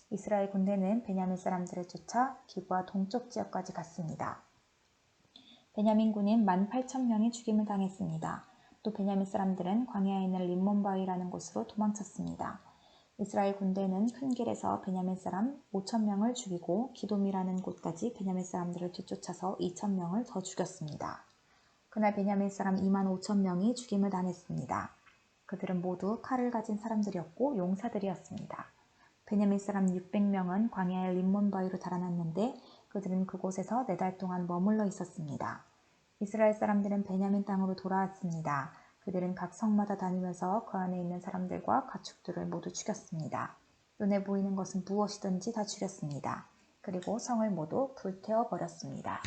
이스라엘 군대는 베냐민 사람들을 쫓아 기브아 동쪽 지역까지 갔습니다. 베냐민 군인 18,000명이 죽임을 당했습니다. 또 베냐민 사람들은 광야에 있는 림몬바위라는 곳으로 도망쳤습니다. 이스라엘 군대는 큰 길에서 베냐민 사람 5,000명을 죽이고 기돔이라는 곳까지 베냐민 사람들을 뒤쫓아서 2,000명을 더 죽였습니다. 그날 베냐민 사람 25,000명이 죽임을 당했습니다. 그들은 모두 칼을 가진 사람들이었고 용사들이었습니다. 베냐민 사람 600명은 광야의 림몬바위로 달아났는데 그들은 그곳에서 4달 동안 머물러 있었습니다. 이스라엘 사람들은 베냐민 땅으로 돌아왔습니다. 그들은 각 성마다 다니면서 그 안에 있는 사람들과 가축들을 모두 죽였습니다. 눈에 보이는 것은 무엇이든지 다 죽였습니다. 그리고 성을 모두 불태워버렸습니다.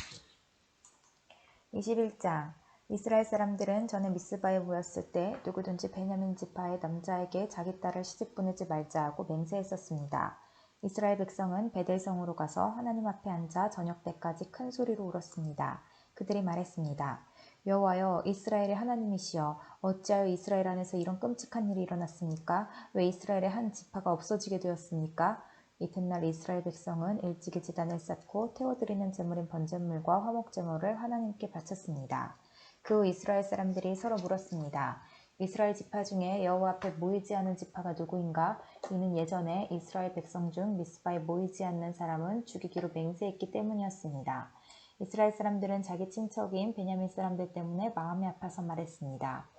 21장 이스라엘 사람들은 전에 미스바에 모였을 때 누구든지 베냐민 지파의 남자에게 자기 딸을 시집 보내지 말자 하고 맹세했었습니다. 이스라엘 백성은 베델성으로 가서 하나님 앞에 앉아 저녁 때까지 큰 소리로 울었습니다. 그들이 말했습니다. 여호와여 이스라엘의 하나님이시여 어찌하여 이스라엘 안에서 이런 끔찍한 일이 일어났습니까? 왜 이스라엘의 한 지파가 없어지게 되었습니까? 이튿날 이스라엘 백성은 일찍이 제단을 쌓고 태워드리는 제물인 번제물과 화목제물을 하나님께 바쳤습니다. 그 후 이스라엘 사람들이 서로 물었습니다. 이스라엘 지파 중에 여호와 앞에 모이지 않은 지파가 누구인가? 이는 예전에 이스라엘 백성 중 미스바에 모이지 않는 사람은 죽이기로 맹세했기 때문이었습니다. 이스라엘 사람들은 자기 친척인 베냐민 사람들 때문에 마음이 아파서 말했습니다.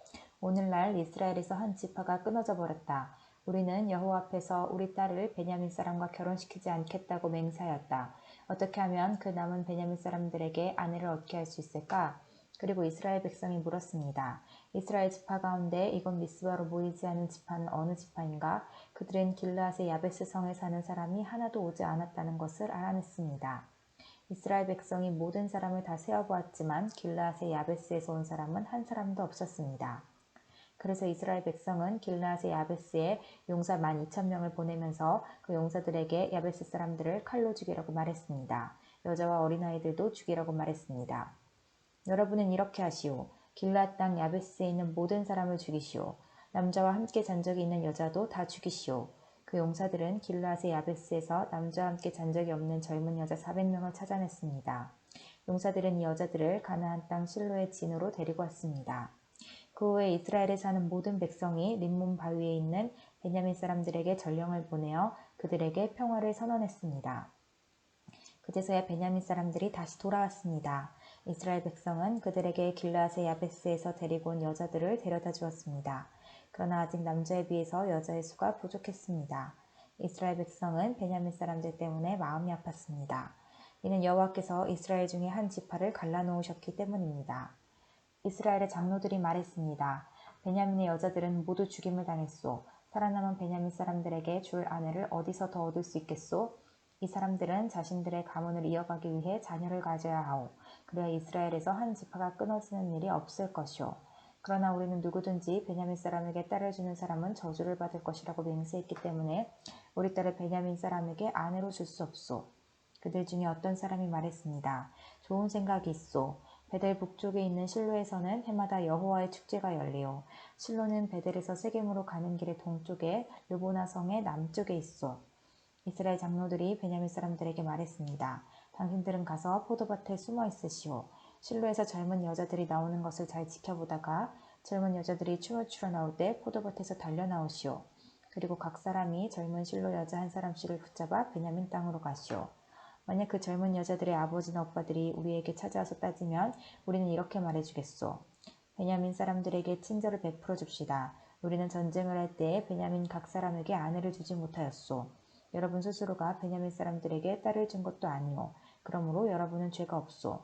오늘날 이스라엘에서 한 지파가 끊어져 버렸다. 우리는 여호와 앞에서 우리 딸을 베냐민 사람과 결혼시키지 않겠다고 맹세하였다. 어떻게 하면 그 남은 베냐민 사람들에게 아내를 얻게 할 수 있을까? 그리고 이스라엘 백성이 물었습니다. 이스라엘 지파 가운데 이곳 미스바로 모이지 않은 지파는 어느 지파인가? 그들은 길르앗의 야베스 성에 사는 사람이 하나도 오지 않았다는 것을 알아냈습니다. 이스라엘 백성이 모든 사람을 다 세어보았지만 길르앗의 야베스에서 온 사람은 한 사람도 없었습니다. 그래서 이스라엘 백성은 길르앗의 야베스에 용사 12,000명을 보내면서 그 용사들에게 야베스 사람들을 칼로 죽이라고 말했습니다. 여자와 어린아이들도 죽이라고 말했습니다. 여러분은 이렇게 하시오. 길르앗 땅 야베스에 있는 모든 사람을 죽이시오. 남자와 함께 잔 적이 있는 여자도 다 죽이시오. 그 용사들은 길르앗의 야베스에서 남자와 함께 잔 적이 없는 젊은 여자 400명을 찾아냈습니다. 용사들은 이 여자들을 가나안 땅 실로의 진으로 데리고 왔습니다. 그 후에 이스라엘에 사는 모든 백성이 림몬 바위에 있는 베냐민 사람들에게 전령을 보내어 그들에게 평화를 선언했습니다. 그제서야 베냐민 사람들이 다시 돌아왔습니다. 이스라엘 백성은 그들에게 길르앗의 야베스에서 데리고 온 여자들을 데려다 주었습니다. 그러나 아직 남자에 비해서 여자의 수가 부족했습니다. 이스라엘 백성은 베냐민 사람들 때문에 마음이 아팠습니다. 이는 여호와께서 이스라엘 중에 한 지파를 갈라놓으셨기 때문입니다. 이스라엘의 장로들이 말했습니다. 베냐민의 여자들은 모두 죽임을 당했소. 살아남은 베냐민 사람들에게 줄 아내를 어디서 더 얻을 수 있겠소? 이 사람들은 자신들의 가문을 이어가기 위해 자녀를 가져야 하오. 그래야 이스라엘에서 한 지파가 끊어지는 일이 없을 것이오. 그러나 우리는 누구든지 베냐민 사람에게 딸을 주는 사람은 저주를 받을 것이라고 맹세했기 때문에 우리 딸을 베냐민 사람에게 아내로 줄 수 없소. 그들 중에 어떤 사람이 말했습니다. 좋은 생각이 있소. 베델 북쪽에 있는 실로에서는 해마다 여호와의 축제가 열리오. 실로는 베델에서 세겜으로 가는 길의 동쪽에 르보나 성의 남쪽에 있소. 이스라엘 장로들이 베냐민 사람들에게 말했습니다. 당신들은 가서 포도밭에 숨어 있으시오. 실로에서 젊은 여자들이 나오는 것을 잘 지켜보다가 젊은 여자들이 춤을 추러 나올 때 포도밭에서 달려 나오시오. 그리고 각 사람이 젊은 실로 여자 한 사람씩을 붙잡아 베냐민 땅으로 가시오. 만약 그 젊은 여자들의 아버지나 오빠들이 우리에게 찾아와서 따지면 우리는 이렇게 말해주겠소. 베냐민 사람들에게 친절을 베풀어 줍시다. 우리는 전쟁을 할 때에 베냐민 각 사람에게 아내를 주지 못하였소. 여러분 스스로가 베냐민 사람들에게 딸을 준 것도 아니오. 그러므로 여러분은 죄가 없소.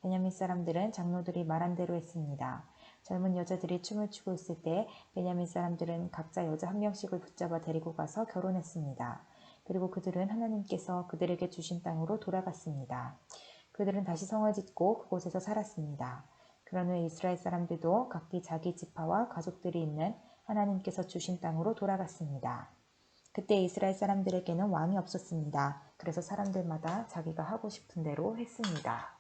베냐민 사람들은 장로들이 말한 대로 했습니다. 젊은 여자들이 춤을 추고 있을 때 베냐민 사람들은 각자 여자 한 명씩을 붙잡아 데리고 가서 결혼했습니다. 그리고 그들은 하나님께서 그들에게 주신 땅으로 돌아갔습니다. 그들은 다시 성을 짓고 그곳에서 살았습니다. 그런 후에 이스라엘 사람들도 각기 자기 지파와 가족들이 있는 하나님께서 주신 땅으로 돌아갔습니다. 그때 이스라엘 사람들에게는 왕이 없었습니다. 그래서 사람들마다 자기가 하고 싶은 대로 했습니다.